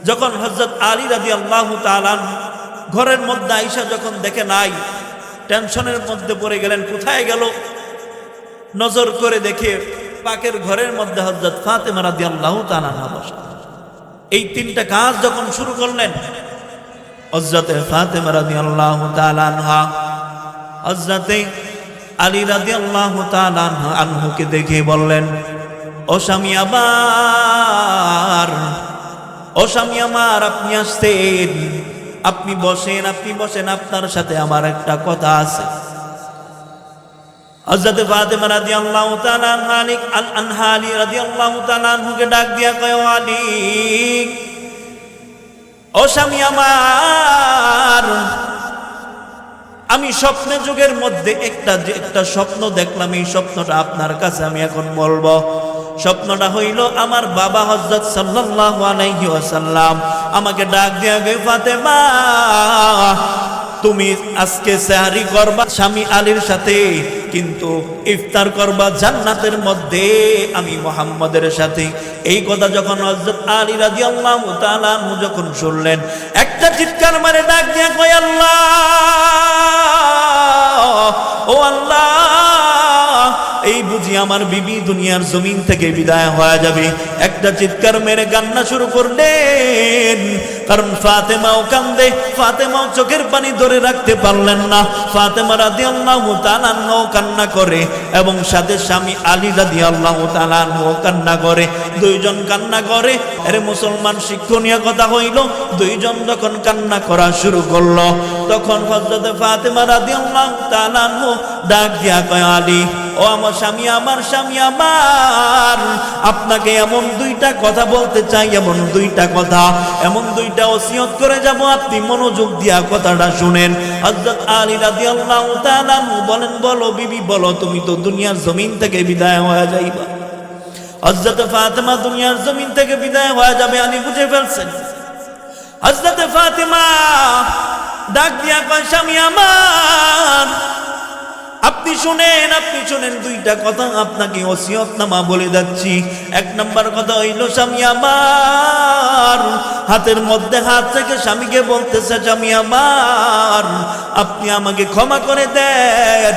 যখন হযরত আলী রাদিয়াল্লাহু তাআলা ঘরের মধ্যে আয়েশা যখন দেখে নাই, টেনশনের মধ্যে পড়ে গেলেন, কোথায় গেল? নজর করে দেখে পাকের ঘরের মধ্যে হযরত ফাতেমা রাদিয়াল্লাহু তাআলা বসা। এই 3টা কাজ যখন শুরু করলেন, হযরত ফাতেমা রাদিয়াল্লাহু তাআলা আনহা হযরত আলী রাদিয়াল্লাহু তাআলা আনহুকে দেখে বললেন, ও স্বামী আমার, ও স্বামী আমার, আপনি আসছেন, আপনি বসেন, আপনি বসেন, আপনার সাথে আমার একটা কথা আছে। হযরত ফাতেমা রাদিয়াল্লাহু তাআলা আনহা আলী রাদিয়াল্লাহু তাআলা আনহুকে ডাক দিয়া কয়, আলী, ও স্বামী আমার, আমি স্বপ্নে যুগের মধ্যে একটা স্বপ্ন দেখলাম, এই স্বপ্নটা আপনার কাছে আমি এখন বলবো। স্বপ্নটা হইল আমার বাবা হযরত সাল্লাল্লাহু আলাইহি ওয়াসাল্লাম আমাকে ডাক দিয়া কয়, ফাতেমা, তুমি আজকে সেহরি করবা স্বামী আলীর সাথে, কিন্তু ইফতার করবা জান্নাতের মধ্যে আমি মুহাম্মদের সাথে। এই কথা যখন হযরত আলী রাদিয়াল্লাহু তাআলা আনহু যখন শুনলেন, একটা চিৎকার মারে ডাক দিয়া কয়, আল্লাহ, ও আল্লাহ, এই বুঝি আমার বিবি দুনিয়ার জমিন থেকে বিদায় হয়ে যাবে। একটা চিৎকার মেরে কান্না শুরু করলেন, কারণ ফাতেমাও কান্দে, ফাতেমাও চোখের পানি ধরে রাখতে পারলেন না। ফাতেমা রাদিয়াল্লাহু তাআলা আনহা কান্না করে এবং সাথে স্বামী আলী রাদিয়াল্লাহু তাআলা আনহু কান্না করে, 2 জন কান্না করে। আরে মুসলমান, শিক্ষণীয় কথা হইল, 2 জন যখন কান্না করা শুরু করলো, তখন হযরত ফাতেমা রাদিয়াল্লাহু তাআলা আনহু ডাক দিয়া কয়, আলী, ও ও আমার স্বামী আমার, আপনাকে এমন দুইটা কথা বলতে চাই, এমন দুইটা কথা, এমন দুইটা ওসিয়ত করে যাব, আপনি মনোযোগ দিয়া কথাটা শুনেন। হযরত আলী রাদিয়াল্লাহু তাআলা বলেন, বলো বিবি বলো, তুমি তো দুনিয়ার জমিন থেকে বিদায় হয়ে যাইবা। হযরত ফাতেমা দুনিয়ার জমিন থেকে বিদায় হয়ে যাবে, আলী বুঝে ফেলছেন। হযরত ফাতেমা ডাক দিয়া কয়, স্বামী আমার, আপনি শুনেন দুইটা কথা আপনাকে ওসিয়তনামা বলে যাচ্ছি। এক নাম্বার কথা হইল, স্বামী আমার, হাতের মধ্যে হাত থেকে স্বামীকে বলতেছে, স্বামী আমার, আপনি আমাকে ক্ষমা করে দেন,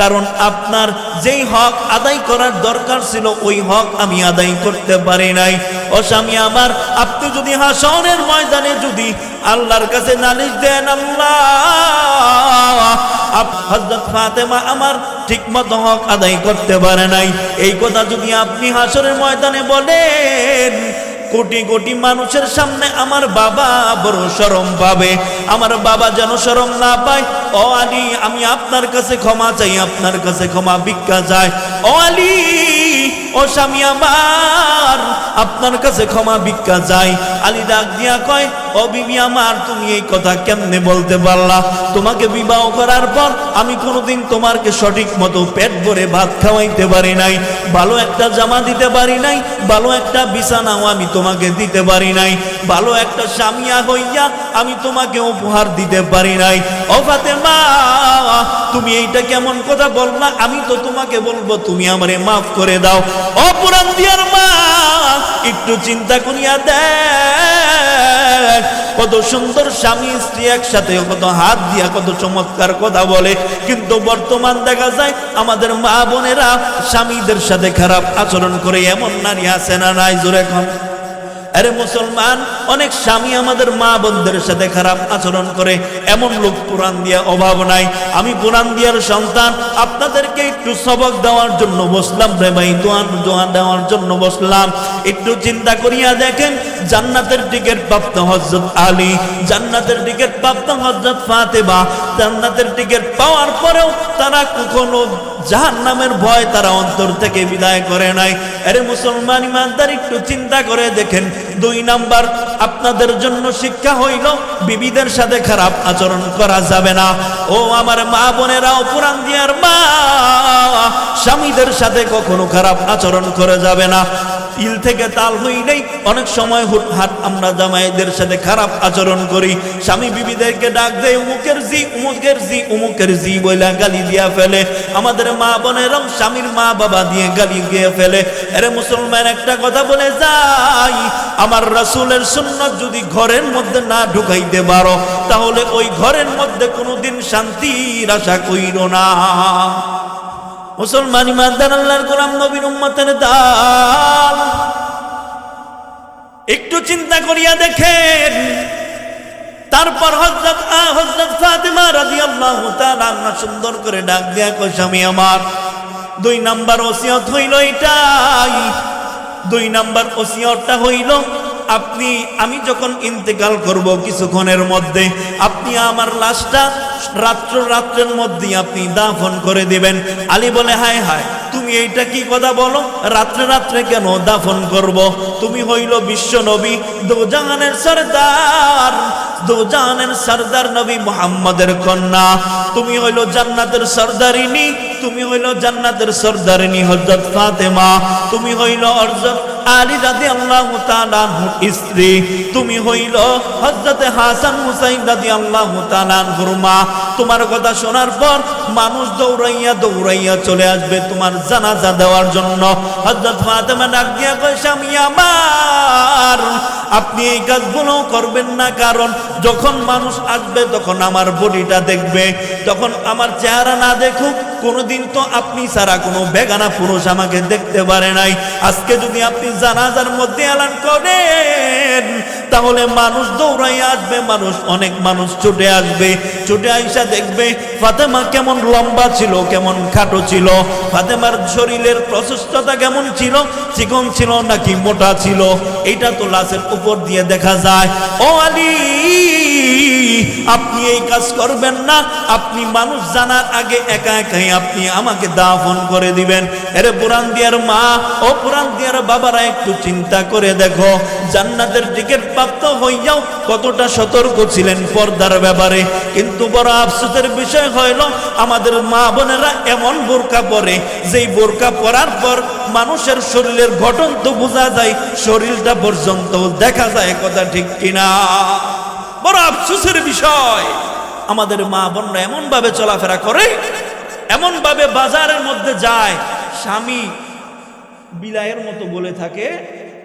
কারণ আপনার যেই হক আদায় করার দরকার ছিল ওই হক আমি আদায় করতে পারি নাই। ও স্বামী আমার, আপনি যদি হাসরের ময়দানে যদি আল্লাহর কাছে নালিশ দেন, আল্লাহ হযরত ফাতেমা আমার ঠিকমতো হক আদায় করতে পারে নাই, এই কথা যদি আপনি হাসরের ময়দানে বলেন, কোটি কোটি মানুষের সামনে আমার বাবা বড় শরম পাবে, আমার বাবা যেন শরম না পায়। ও আলী, আমি আপনার কাছে ক্ষমা চাই, আপনার কাছে ক্ষমা ভিক্ষা চাই। ও আলী, ও স্বামী আমার, আপনার কাছে ক্ষমা ভিক্ষা চাই। আলী ডাক দিয়া কয়, ও বিবি আমার, তুমি এই কথা কেমনে বলতে পারলা? তোমাকে বিবাহ করার পর আমি কোনোদিন তোমাকে সঠিক মতো পেট ভরে ভাত খাওয়াইতে পারি নাই, ভালো একটা জামা দিতে পারি নাই, ভালো একটা বিছানাও আমি তোমাকে দিতে পারি নাই, ভালো একটা স্বামী হইয়া আমি তোমাকে উপহার দিতে পারি নাই। ও ফাতেমা, তুমি এইটা কেমন কথা বললা? আমি তো তোমাকে বলবো তুমি আমারে মাফ করে দাও। ও পুরান দিয়ার মা, একটু চিন্তা করিয়া দেখ, কত সুন্দর স্বামী স্ত্রী একসাথে কত হাত দিয়া কত চমৎকার কথা বলে, কিন্তু বর্তমান দেখা যায় আমাদের মা বোনেরা স্বামীদের সাথে খারাপ আচরণ করে, এমন নারী আছে না নাই? জোরে কম। আরে মুসলমান, অনেক স্বামী আমাদের মা বোনদের সাথে খারাপ আচরণ করে, এমন লোক পুরান দিয়া অভাব নাই। আমি পুরান দিয়ার সন্তান, আপনাদেরকে একটু সবক দেওয়ার জন্য বসলাম রে ভাই, দোয়া দেওয়ার জন্য বসলাম। একটু চিন্তা করিয়া দেখেন, জান্নাতের টিকিট প্রাপ্ত হযরত আলী, জান্নাতের টিকিট প্রাপ্ত হযরত ফাতেমা, জান্নাতের টিকিট পাওয়ার পরেও তারা কখনো জাহান্নামের ভয় তারা অন্তর থেকে বিদায় করে নাই। আরে মুসলমান ইমানদার, একটু চিন্তা করে দেখেন। 2 নাম্বার আপনাদের জন্য শিক্ষা হইল, বিবিদের সাথে খারাপ আচরণ করা যাবে না। ও আমার মা বোনেরাও, পুরান দিয়ার মা, স্বামীদের সাথে কখনো খারাপ আচরণ করা যাবে না। তিল থেকে তাল হইলেই অনেক সময় হুটহাট আমরা জামাইদের সাথে খারাপ আচরণ করি। স্বামী বিবিদেরকে ডাক দেয়, উমুকের জি উমুকের জি উমুকের জি বইলা গালি দিয়া ফেলে। আমাদের মা বোনেরাও স্বামীর মা বাবা দিয়ে গালি দিয়ে ফেলে। আরে মুসলমান, একটা কথা বলে যাই, আমার রাসূলের সুন্নাত যদি ঘরের মধ্যে না ঢুকাইতে পারো, তাহলে ওই ঘরের মধ্যে কোনোদিন শান্তির আশা কইরো না। মুসলমান ইমানদার, আল্লাহর গোলাম, নবীর উম্মতের দাল, একটু চিন্তা করিয়া দেখেন। তারপর হযরত ফাতেমা রাদিয়াল্লাহু তাআলা আনহা সুন্দর করে ডাক দিয়া কয়, স্বামী আমার, 2 নাম্বার ওসিয়ত হইল এটাই। 2 নাম্বার ওসিয়তটা হইল, আমি যখন ইন্তেকাল করব কিছুক্ষণের মধ্যে, আপনি আমার লাশটা রাত্রের মধ্যে আপনি দাফন করে দিবেন। আলী বলে, হায় হায়, তুমি এইটা কি কথা বলো? রাত্রে কেন দাফন করব? তুমি হইল বিশ্ব নবী, দোজাহানের সরদার, দোজাহানের সরদার নবী মুহাম্মদের কন্যা, তুমি হইল জান্নাতের সরদারিনী, তুমি হইল জান্নাতের সরদারিনী হযরত ফাতেমা, তুমি হইল হযরত আলী রাদিয়াল্লাহু তাআলা আনহুর স্ত্রী, তুমি হইল হযরত হাসান হুসাইন রাদিয়াল্লাহু তাআলা আনহুর মা। তোমার কথা শোনার পর মানুষ দৌড়াইয়া চলে আসবে তোমার জানাজা দেওয়ার জন্য। হযরত ফাতেমা ডাক দিয়া কয়, স্বামী আমার, আপনি এই কাজগুলো করবেন না, কারণ যখন মানুষ আসবে তখন আমার বডিটা দেখবে, তখন আমার চেহারা না দেখুক, কোনোদিন তো আপনি ছাড়া কোনো বেগানা পুরুষ আমাকে দেখতে পারে নাই। আজকে যদি আপনি জানাজার মধ্যে এলান করেন, তাহলে মানুষ দৌড়াইয়া আসবে, অনেক মানুষ ছুটে আসবে, ছুটে আইসা দেখবে ফাতেমা কেমন লম্বা ছিল, কেমন খাটো ছিল, ফাতেমার শরীরের প্রশস্ততা কেমন ছিল, চিকন ছিল নাকি মোটা ছিল, এটা তো লাশের উপর দিয়ে দেখা যায়। ও আলী, আপনি এই কাজ করবেন না, আপনি মানুষ জানার আগে একা একাই আপনি আমাকে দাফন করে দিবেন। এরে পুরান দিয়ার মা ও পুরান দিয়ার বাবারা, একটু চিন্তা করে দেখো, জান্নাতের টিকিট প্রাপ্ত হইয়াও কতটা সতর্ক ছিলেন পর্দার ব্যাপারে। কিন্তু বড় আফসোসের বিষয় হইল আমাদের মা বোনেরা এমন বোরকা পরে, যেই বোরকা পরার পর মানুষের শরীরের গঠন তো বোঝা যায়, শরীরটা পর্যন্ত দেখা যায়। কথা ঠিক কিনা? বড় আফসোসের বিষয়, আমাদের মা বোনরা এমন ভাবে চলাফেরা করে, এমন ভাবে বাজারের মধ্যে যায়, স্বামী বিলায়ের মতো বলে থাকে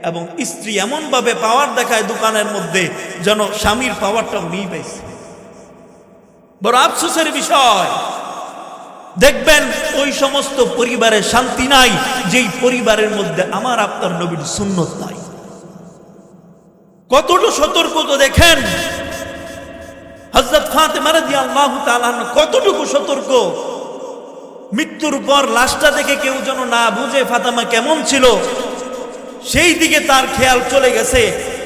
এবং স্ত্রী এমন ভাবে পাওয়ার দেখায় দোকানের মধ্যে, যেন স্বামীর পাওয়ারটা উনিই পাইছে। বড় আফসোসের বিষয়। দেখবেন ওই সমস্ত পরিবারে শান্তি নাই যেই পরিবারের মধ্যে আমার আপনার নবীর সুন্নত নাই। কতটা সতর্ক তো দেখেন, হযরত ফাতেমা রাদিয়াল্লাহু তাআলা কতটুকু সতর্ক। মৃত্যুর পর লাশটা দেখে কেউ যেন না বুঝে ফাতেমা কেমন ছিল, সেই দিকে তার খেয়াল চলে গেছে।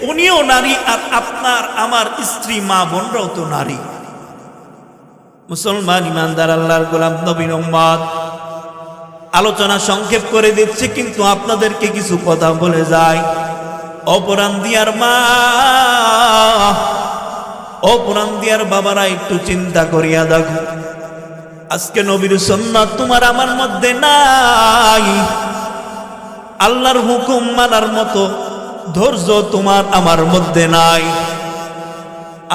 উনিও নারী, আর আপনার আমার স্ত্রী মা বোনরাও তো নারী। মুসলমান ইমানদার আল্লাহর গোলাম নবীর উম্মত, আলোচনা সংক্ষেপ করে দিচ্ছি, কিন্তু আপনাদেরকে কিছু কথা বলে যায়। অপরাণ দিয়ার মা, অপরাণ দিয়ার বাবারা, একটু চিন্তা করিয়া দেখো, আজকে নবীর সুন্নাত তোমার আমার মধ্যে নাই। আল্লাহর হুকুম মানার মতো ধৈর্য তোমার আমার মধ্যে নাই।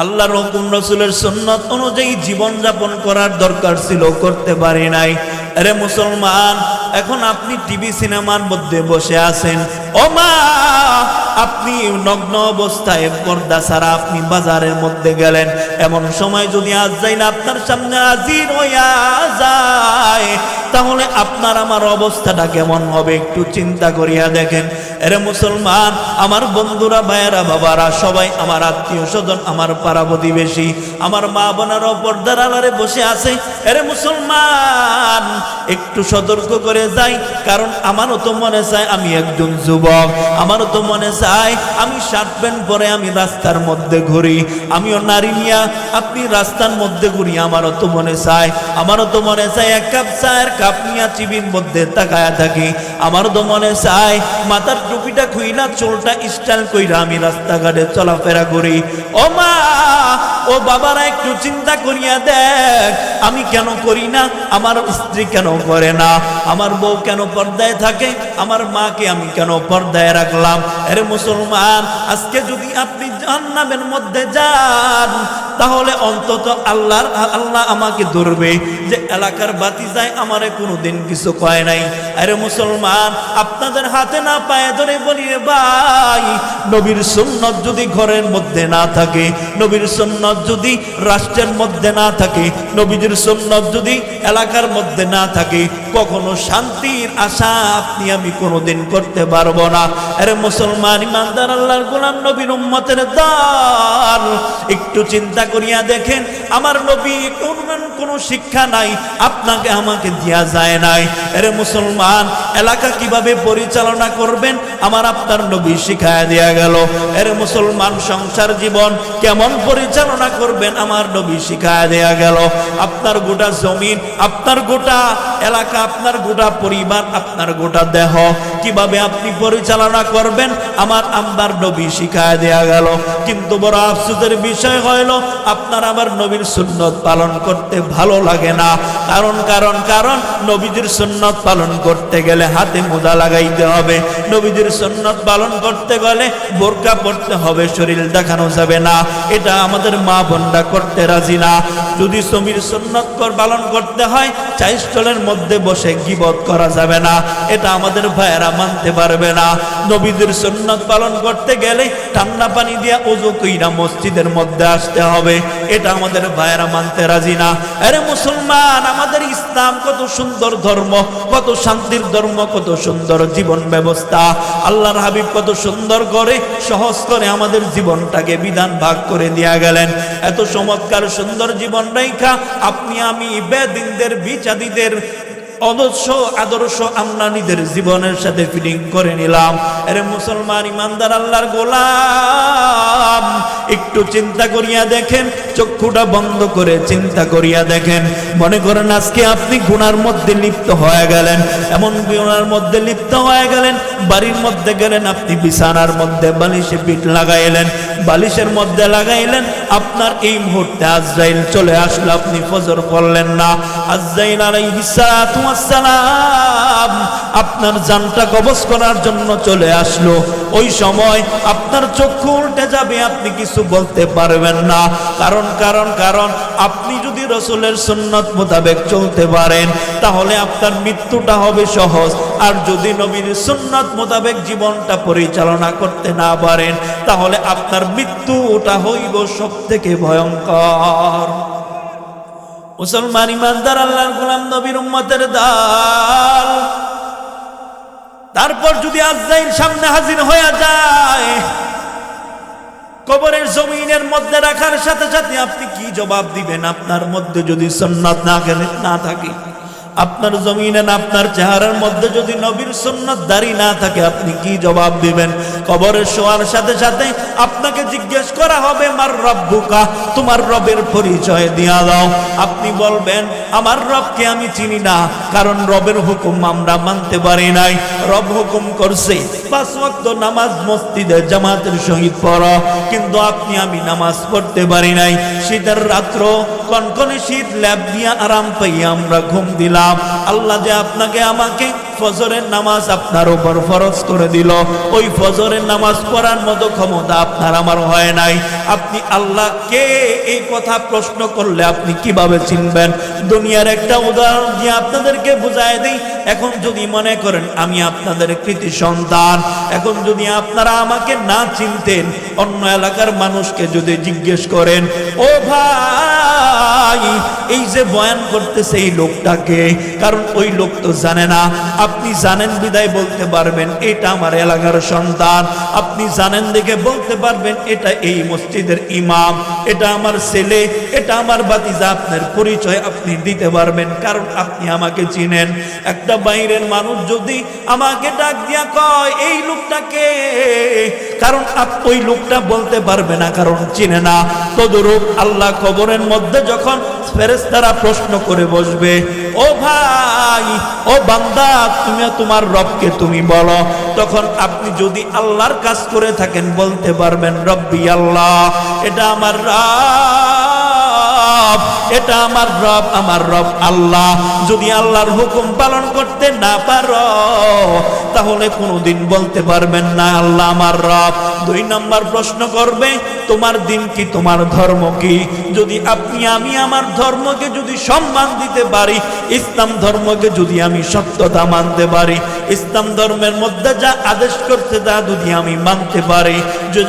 আল্লাহর হুকুম রাসূলের সুন্নাত অনুযায়ী জীবন যাপন করার দরকার ছিল, করতে পারি নাই। আরে মুসলমান, এখন আপনি টিভি সিনেমার মধ্যে বসে আছেন। ও মা, আপনি নগ্ন অবস্থায় পর্দা ছাড়া আপনি বাজারের মধ্যে গেলেন, এমন সময় যদি আজরাইল আপনার সামনে হাজির হইয়া যায়, তাহলে আপনার আমার অবস্থাটা কেমন হবে একটু চিন্তা করিয়া দেখেন। এরে মুসলমান, আমার বন্ধুরা, ভাইয়েরা, বাবারা, সবাই আমার আত্মীয় স্বজন, আমার পাড়া প্রতিবেশী, আমার মা বোনেরা পর্দার আড়ালে বসে আছে। এরে মুসলমান, একটু সতর্ক করে যাই, কারণ আমারও তো মনে চায় আমি একজন যুবক, আমারও তো মনে চায় আমি শার্ট প্যান্ট পরে আমি রাস্তার মধ্যে ঘুরি, আমিও নারী নিয়া আপনি রাস্তার মধ্যে ঘুরি, আমারও তো মনে চায়, আমারও তো মনে চায় এক কাপ চায়ের কাপ নিয়া টিভির মধ্যে তাকায়া থাকি, আমারও তো মনে চায় মাথার টুপিটা খুইলা চুলটা স্টাইল কইরা আমি রাস্তাঘাটে চলাফেরা করি। ও মা, ও বাবারা, একটু চিন্তা করিয়া দেখ, আমি কেন করি না, আমার স্ত্রী কেন করে না, আমার বউ কেন পর্দায় থাকে, আমার মাকে আমি কেন পর্দায় রাখলাম। আরে মুসলমান, আজকে যদি আপনি জাহান্নামের মধ্যে যান, তাহলে অন্তত আল্লাহ আমাকে ধরবে যে এলাকার বাতি যায় আমারে কোনোদিন কিছু কয় নাই। আরে মুসলমান, আপনাদের হাতে না পায়ে ধরে বলি রে ভাই, নবীর সুন্নাত যদি ঘরের মধ্যে না থাকে, নবীর সুন্নাত যদি রাষ্ট্রের মধ্যে না থাকে, নবীজির সুন্নাত যদি এলাকার মধ্যে না থাকে, কখনো শান্তির আশা আপনি আমি কোনোদিন করতে পারবো না। আরে মুসলমান ইমানদার আল্লাহর গোলাম নবীর উম্মতের দল, একটু চিন্তা করিয়া দেখেন, আমার নবী কোনো শিক্ষা নাই, আপনাকে আমাকে দেয়া যায় নাই। আরে মুসলমান, এলাকা কিভাবে পরিচালনা করবেন আমার আপনার নবী শিখায়া দেয়া গেল। আরে মুসলমান, সংসার জীবন কেমন পরিচালনা করবেন আমার নবী শিখায়া দেয়া গেল। আপনার গোটা জমিন, আপনার গোটা এলাকা, আপনার গোটা পরিবার, আপনার গোটা দেহ কিভাবে আপনি পরিচালনা করবেন আমার আম্বার নবী শিখায়া দেয়া গেল। কিন্তু বড় আফসোসের বিষয় হইল আপনার আমার নবীর সুন্নত পালন করতে ভালো লাগে না। কারণ কারণ কারণ নবীজির সুন্নত পালন করতে গেলে হাতে মোজা লাগাইতে হবে, নবীজির সুন্নত পালন করতে গেলে বোরকা পরতে হবে, শরীর দেখানো যাবে না, এটা আমাদের মা বোনরা করতে রাজি না। যদি নবীর সুন্নত পালন করতে হয়, চাই স্টলের মধ্যে বসে গীবত করা যাবে না, এটা আমাদের ভাইয়েরা মানতে পারবে না। নবীজির সুন্নত পালন করতে গেলে ঠান্ডা পানি দিয়া ওযু কইরা মসজিদের মধ্যে আসতে হবে, এটা আমাদের ভাইয়েরা মানতে রাজি না। আরে মুসলমান, আমাদের ইসলাম কত সুন্দর ধর্ম, কত শান্তির ধর্ম, কত সুন্দর জীবন ব্যবস্থা। আল্লাহর হাবিব কত সুন্দর করে সহজ করে আমাদের জীবনটাকে বিধান ভাগ করে দিয়া গেলেন। এত চমৎকার সুন্দর জীবন রেখা আপনি আমি বেদিনদের বিচাদীদের আদর্শ আমরা নিজের জীবনের সাথে ফিটিং করে নিলাম। আরে মুসলমান ইমানদার আল্লাহর গোলাম, একটু চিন্তা করিয়া দেখেন, চক্ষুটা বন্ধ করে চিন্তা করিয়া দেখেন। মনে করেন আজকে আপনি গুনার মধ্যে লিপ্ত হয়ে গেলেন, এমন গুনার মধ্যে লিপ্ত হয়ে গেলেন, বাড়ির মধ্যে গেলেন, আপনি বিছানার মধ্যে বালিশে পিঠ লাগাইলেন, বালিশের মধ্যে লাগাইলেন, আপনার এই মুহূর্তে আজরাইল চলে আসলো, আপনি ফজর পড়লেন না। আজরাইল আলাইহিস সালাতু ওয়াস সালাম আপনার জানটা কবজ করার জন্য চলে আসলো। ওই সময় আপনার চক্ষু উল্টে যাবে, আপনি কিছু বলতে পারবেন না। কারণ কারণ কারণ আপনি যদি রাসূলের সুন্নাত মোতাবেক চলতে পারেন তাহলে আপনার মৃত্যুটা হবে সহজ, আর যদি নবীর সুন্নাত মোতাবেক জীবনটা পরিচালনা করতে না পারেন তাহলে আপনার মৃত্যুটা হইব সবথেকে ভয়ঙ্কর। মুসলমান ইমানদার আল্লাহর গোলাম নবীর উম্মতের দল, তারপর যদি আজরাইল সামনে হাজির হয়ে যায়, কবরের জমিনের মধ্যে রাখার সাথে সাথে আপনি কি জবাব দিবেন? আপনার মধ্যে যদি সুন্নাত না থাকে, আপনার জমিনে আপনার চেহারার মধ্যে যদি নবীর সুন্নাত দাড়ি না থাকে, আপনি কি জবাব দিবেন? কবরে শোয়ার সাথে সাথে আপনাকে জিজ্ঞেস করা হবে মার রব্বুকা, তোমার রবের পরিচয় দিয়া দাও। আপনি বলবেন আমার রবকে আমি চিনি না, কারণ রবের হুকুম আমরা মানতে পারি নাই। রব হুকুম করছে 5 ওয়াক্ত নামাজ মসজিদে জামাতের সহিত পড়ো, কিন্তু আপনি আমি নামাজ পড়তে পারি নাই। শীতের রাত্র, কনকনে শীত, ল্যাব দিয়া আরাম পাইয়া আমরা ঘুম দিলাম। আল্লাহ যে আপনাকে আমাকে ফজরের নামাজ আপনার উপর ফরজ করে দিল, ওই ফজরের নামাজ পড়ার মতো ক্ষমতা আপনার আমার হয় নাই। আপনি আল্লাহকে এই কথা প্রশ্ন করলে আপনি কিভাবে চিনবেন? দুনিয়ার একটা উদাহরণ দিয়ে আপনাদেরকে বুঝায় দিই। এখন যদি মনে করেন আমি আপনাদের কৃতি সন্তান, এখন যদি আপনারা আমাকে না চিনতেন, অন্য এলাকার মানুষকে যদি জিজ্ঞেস করেন, ও ভাই এই যে বয়ান করতেছে এই লোকটাকে, কারণ ওই লোক তো জানে না, আপনি জানেন বিদায় বলতে পারবেন এটা আমার এলাকার সন্তান। আপনি জানেন দেখে বলতে পারবেন এটা এই মসজিদের ইমাম, এটা আমার ছেলে, এটা আমার ভাতিজা। আপনার পরিচয় আপনি দিতে পারবেন, কারণ আপনি আমাকে চিনেন। একটা বাইরের মানুষ যদি আমাকে ডাক দিয়া কয় এই লোকটাকে, কারণ ওই লোকটা বলতে পারবে না, কারণ চিনে না। তদরূপ আল্লাহ কবরের মধ্যে যখন ফেরেশতারা প্রশ্ন করে বসবে, ও ভাই, ও বান্দা, তুমি তোমার রবকে তুমি বলো, তখন আপনি যদি আল্লাহর কাজ করে থাকেন বলতে পারবেন রব্বি আল্লাহ, এটা আমার রব, এটা আমার রব, আমার রব আল্লাহ। যদি আল্লাহর হুকুম পালন করতে না পারো তাহলে কোনোদিন বলতে পারবেন না আল্লাহ আমার রব। 2 নম্বর প্রশ্ন করবে, তোমার দিন কি, তোমার ধর্ম কি? যদি আপনি আমি আমার ধর্মকে যদি সম্মান দিতে পারি, ইসলাম ধর্মকে যদি আমি সত্যতা মানতে পারি, ইসলাম ধর্মের মধ্যে যা আদেশ করছে তা যদি আমি মানতে পারি,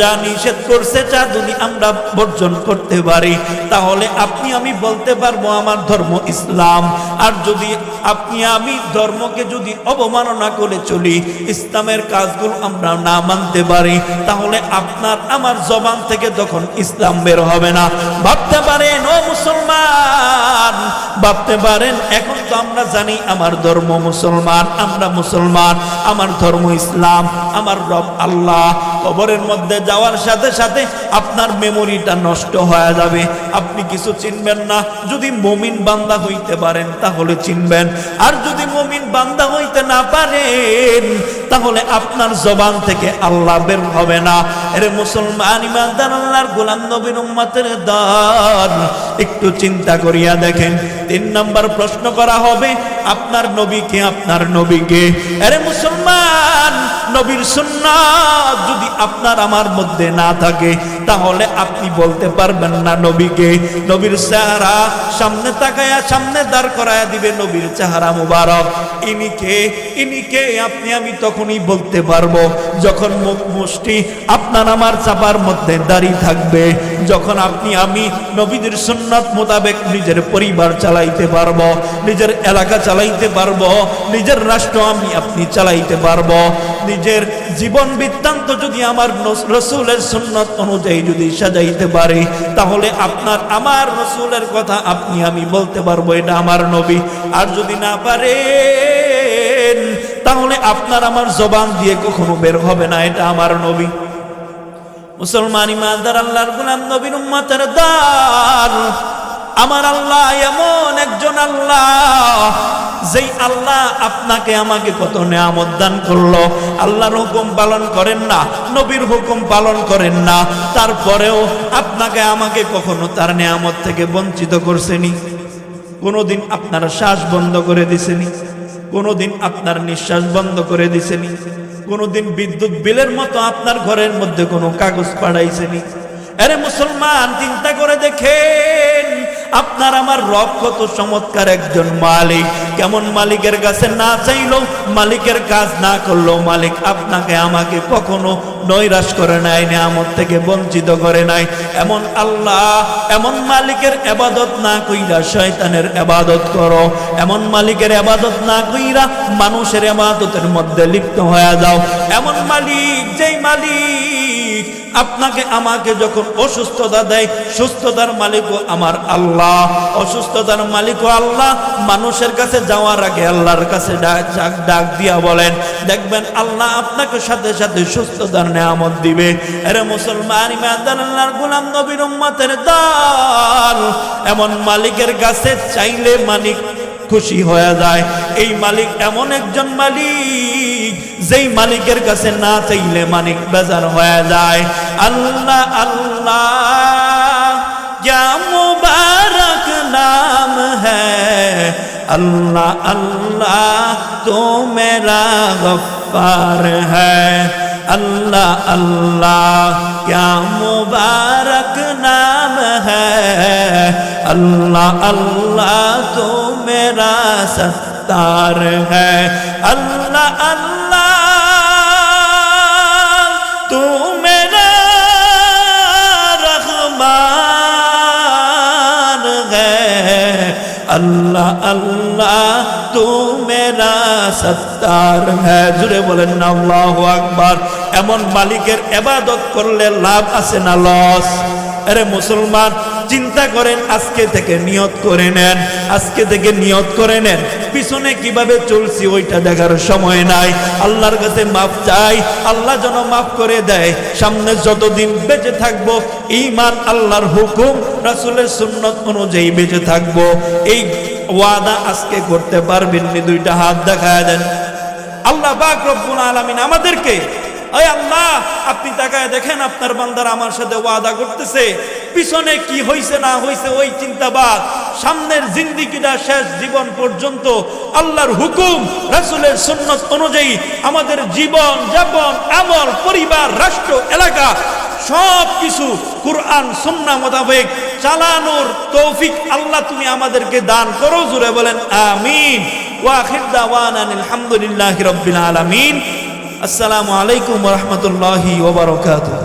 যা নিষেধ করছে তা যদি আমরা বর্জন করতে পারি, তাহলে আপনি আমি বলতে পারবো আমার ধর্ম ইসলাম। আর যদি আপনি আমি ধর্মকে যদি অবমাননা করে চলি, ইসলামের কাজগুলো আমরা না মানতে পারি, তাহলে আপনার আমার জবান থেকে তখন ইসলাম বের হবে না। ভাবতে পারেন ও মুসলমান, ভাবতে পারেন এখন তো আমরা জানি আমার ধর্ম মুসলমান, আমরা মুসলমান, আমার ধর্ম ইসলাম, আমার রব আল্লাহ। কবরের মধ্যে যাওয়ার সাথে সাথে আপনার মেমোরিটা নষ্ট হয়ে যাবে, আপনি কিছু চিনবেন না। যদি মুমিন বান্দা হইতে পারেন তাহলে চিনবেন, আর যদি মুমিন বান্দা হইতে না পারেন তাহলে আপনার জবান থেকে আল্লাহ বের হবে না। এরে মুসলমান ইমানদার আল্লাহর গোলাম নবীর উম্মতের দল, একটু চিন্তা করিয়া দেখেন। 3 নম্বর প্রশ্ন করা হবে, আপনার নবীকে, আপনার নবীকে। আরে মুসলমান, নবীর সুন্নাত যদি আপনার আমার মধ্যে না থাকে তাহলে আপনি বলতে পারবেন না নবীকে। নবীর চেহারা সামনে তাকায়া সামনে দাঁড় করায়া দিবে নবীর চেহারা মুবারক, ইনিকে, ইনিকে। আপনি আমি তখনই বলতে পারবো যখন মুখ মুষ্টি আপনার আমার চাপার মধ্যে দাঁড়িয়ে থাকবে, যখন আপনি আমি নবীদের সুন্নাত মোতাবেক নিজের পরিবার চালাইতে পারবো, নিজের এলাকা চালাইতে পারবো, নিজের রাষ্ট্র আমি আপনি চালাইতে পারবো। নিজের জীবন বৃত্তান্ত যদি আমার রাসূলের সুন্নাত অনুযায়ী যদি সাজাইতে পারি, তাহলে আপনার আমার রাসূলের কথা আপনি আমি বলতে পারবো এটা আমার নবী। আর যদি না পারেন তাহলে আপনার আমার জবান দিয়ে কখনো বের হবে না এটা আমার নবী। মুসলমান ইমানদার আল্লাহর গোলাম নবীর উম্মতের দল, আমার আল্লাহ এমন একজন আল্লাহ, যেই আল্লাহ আপনাকে আমাকে কত নেয়ামত দান করলো। আল্লাহর হুকুম পালন করেন না, নবীর হুকুম পালন করেন না, তারপরেও আপনাকে আমাকে কখনো তার নেয়ামত থেকে বঞ্চিত করছেনি? কোনোদিন আপনার শ্বাস বন্ধ করে দিছেনি? কোনোদিন আপনার নিঃশ্বাস বন্ধ করে দিছেনি? কোনোদিন বিদ্যুৎ বিলের মতো আপনার ঘরের মধ্যে কোনো কাগজ পাঠাইছেনি? আরে মুসলমান, চিন্তা করে দেখেন, আপনার আমার রব কত চমৎকার একজন মালিক। কেমন মালিকের কাছে না চাইলেও, মালিকের কাজ না করলেও মালিক আপনাকে আমাকে কখনো নৈরাশ করে নাই, নিয়ামত থেকে বঞ্চিত করে নাই। এমন আল্লাহ, এমন মালিকের ইবাদত না কইরা শয়তানের ইবাদত করো, এমন মালিকের ইবাদত না কইরা মানুষের ইবাদতের মধ্যে লিপ্ত হয়ে যাও। এমন মালিক, যেই মালিক আপনাকে আমাকে যখন অসুস্থতা দেয়, সুস্থতার মালিকও আমার আল্লাহ, অসুস্থতার মালিকও আল্লাহ। মানুষের কাছে যাওয়ার আগে আল্লাহর কাছে ডাক দিয়া বলেন, দেখবেন আল্লাহ আপনাকে সাথে সাথে সুস্থতার নেয়ামত দিবে। আরে মুসলমান ইমানদার আল্লাহর গোলাম নবীর উম্মতের দল, এমন মালিকের কাছে চাইলে মালিক খুশি হয়ে যায়। এই মালিক এমন একজন মালিক, যেই মালিকের কাছে না চাইলে মালিক বেজার হয়ে যায়। আল্লাহ আল্লাহ क्या मुबारक नाम है, अल्लाह अल्लाह तो मेरा गफ्फार है। अल्लाह अल्लाह क्या मुबारक नाम है, अल्लाह अल्लाह तो मेरा सत्तार है। अल्लाह अल्लाह तू मेरा रहमान है, अल्लाह अल्लाह तू मेरा सत्तार है। जुड़े बोलेन ना আল্লাহু আকবার। এমন মালিকের ইবাদত করলে লাভ আছে না লস? আরে মুসলমান, চিন্তা করেন, আজকে থেকে নিয়ত করে নেন, আজকে থেকে নিয়ত করে নেন, পিছনে কিভাবে চলছি ওইটা দেখার সময় নাই। আল্লাহর কাছে মাফ চাই, আল্লাহ যেন মাফ করে দেয়। সামনে যতদিন বেঁচে থাকবো, ঈমান, আল্লাহর হুকুম, রাসূলের সুন্নাত অনুযায়ী বেঁচে থাকবো। এই ওয়াদা আজকে করতে পারবেন? দুইটা হাত দেখায় দেন। আল্লাহ পাক রব্বুল আলামিন আমাদেরকে, ওই আল্লাহ, আপনি তাকায় দেখেন, আপনার বান্দারা আমার সাথে ওয়াদা করতেছে, পিছনে কি হইছে না হইছে ওই চিন্তাবাদ, সামনের জিন্দেগিটা শেষ জীবন পর্যন্ত আল্লাহর হুকুম, রাসূলের সুন্নাত অনুযায়ী আমাদের জীবন যাপন, আমল, পরিবার, রাষ্ট্র, এলাকা সব কিছু কুরআন সুন্নাহ মোতাবেক চালানোর তৌফিক আল্লাহ তুমি আমাদেরকে দান করো। জোরে বলেন আমিন। ওয়া আখির দাওয়ানা আলহামদুলিল্লাহি রাব্বিল আলামিন। আসসালামু আলাইকুম ওয়া রাহমাতুল্লাহি ওয়া বারাকাতুহু।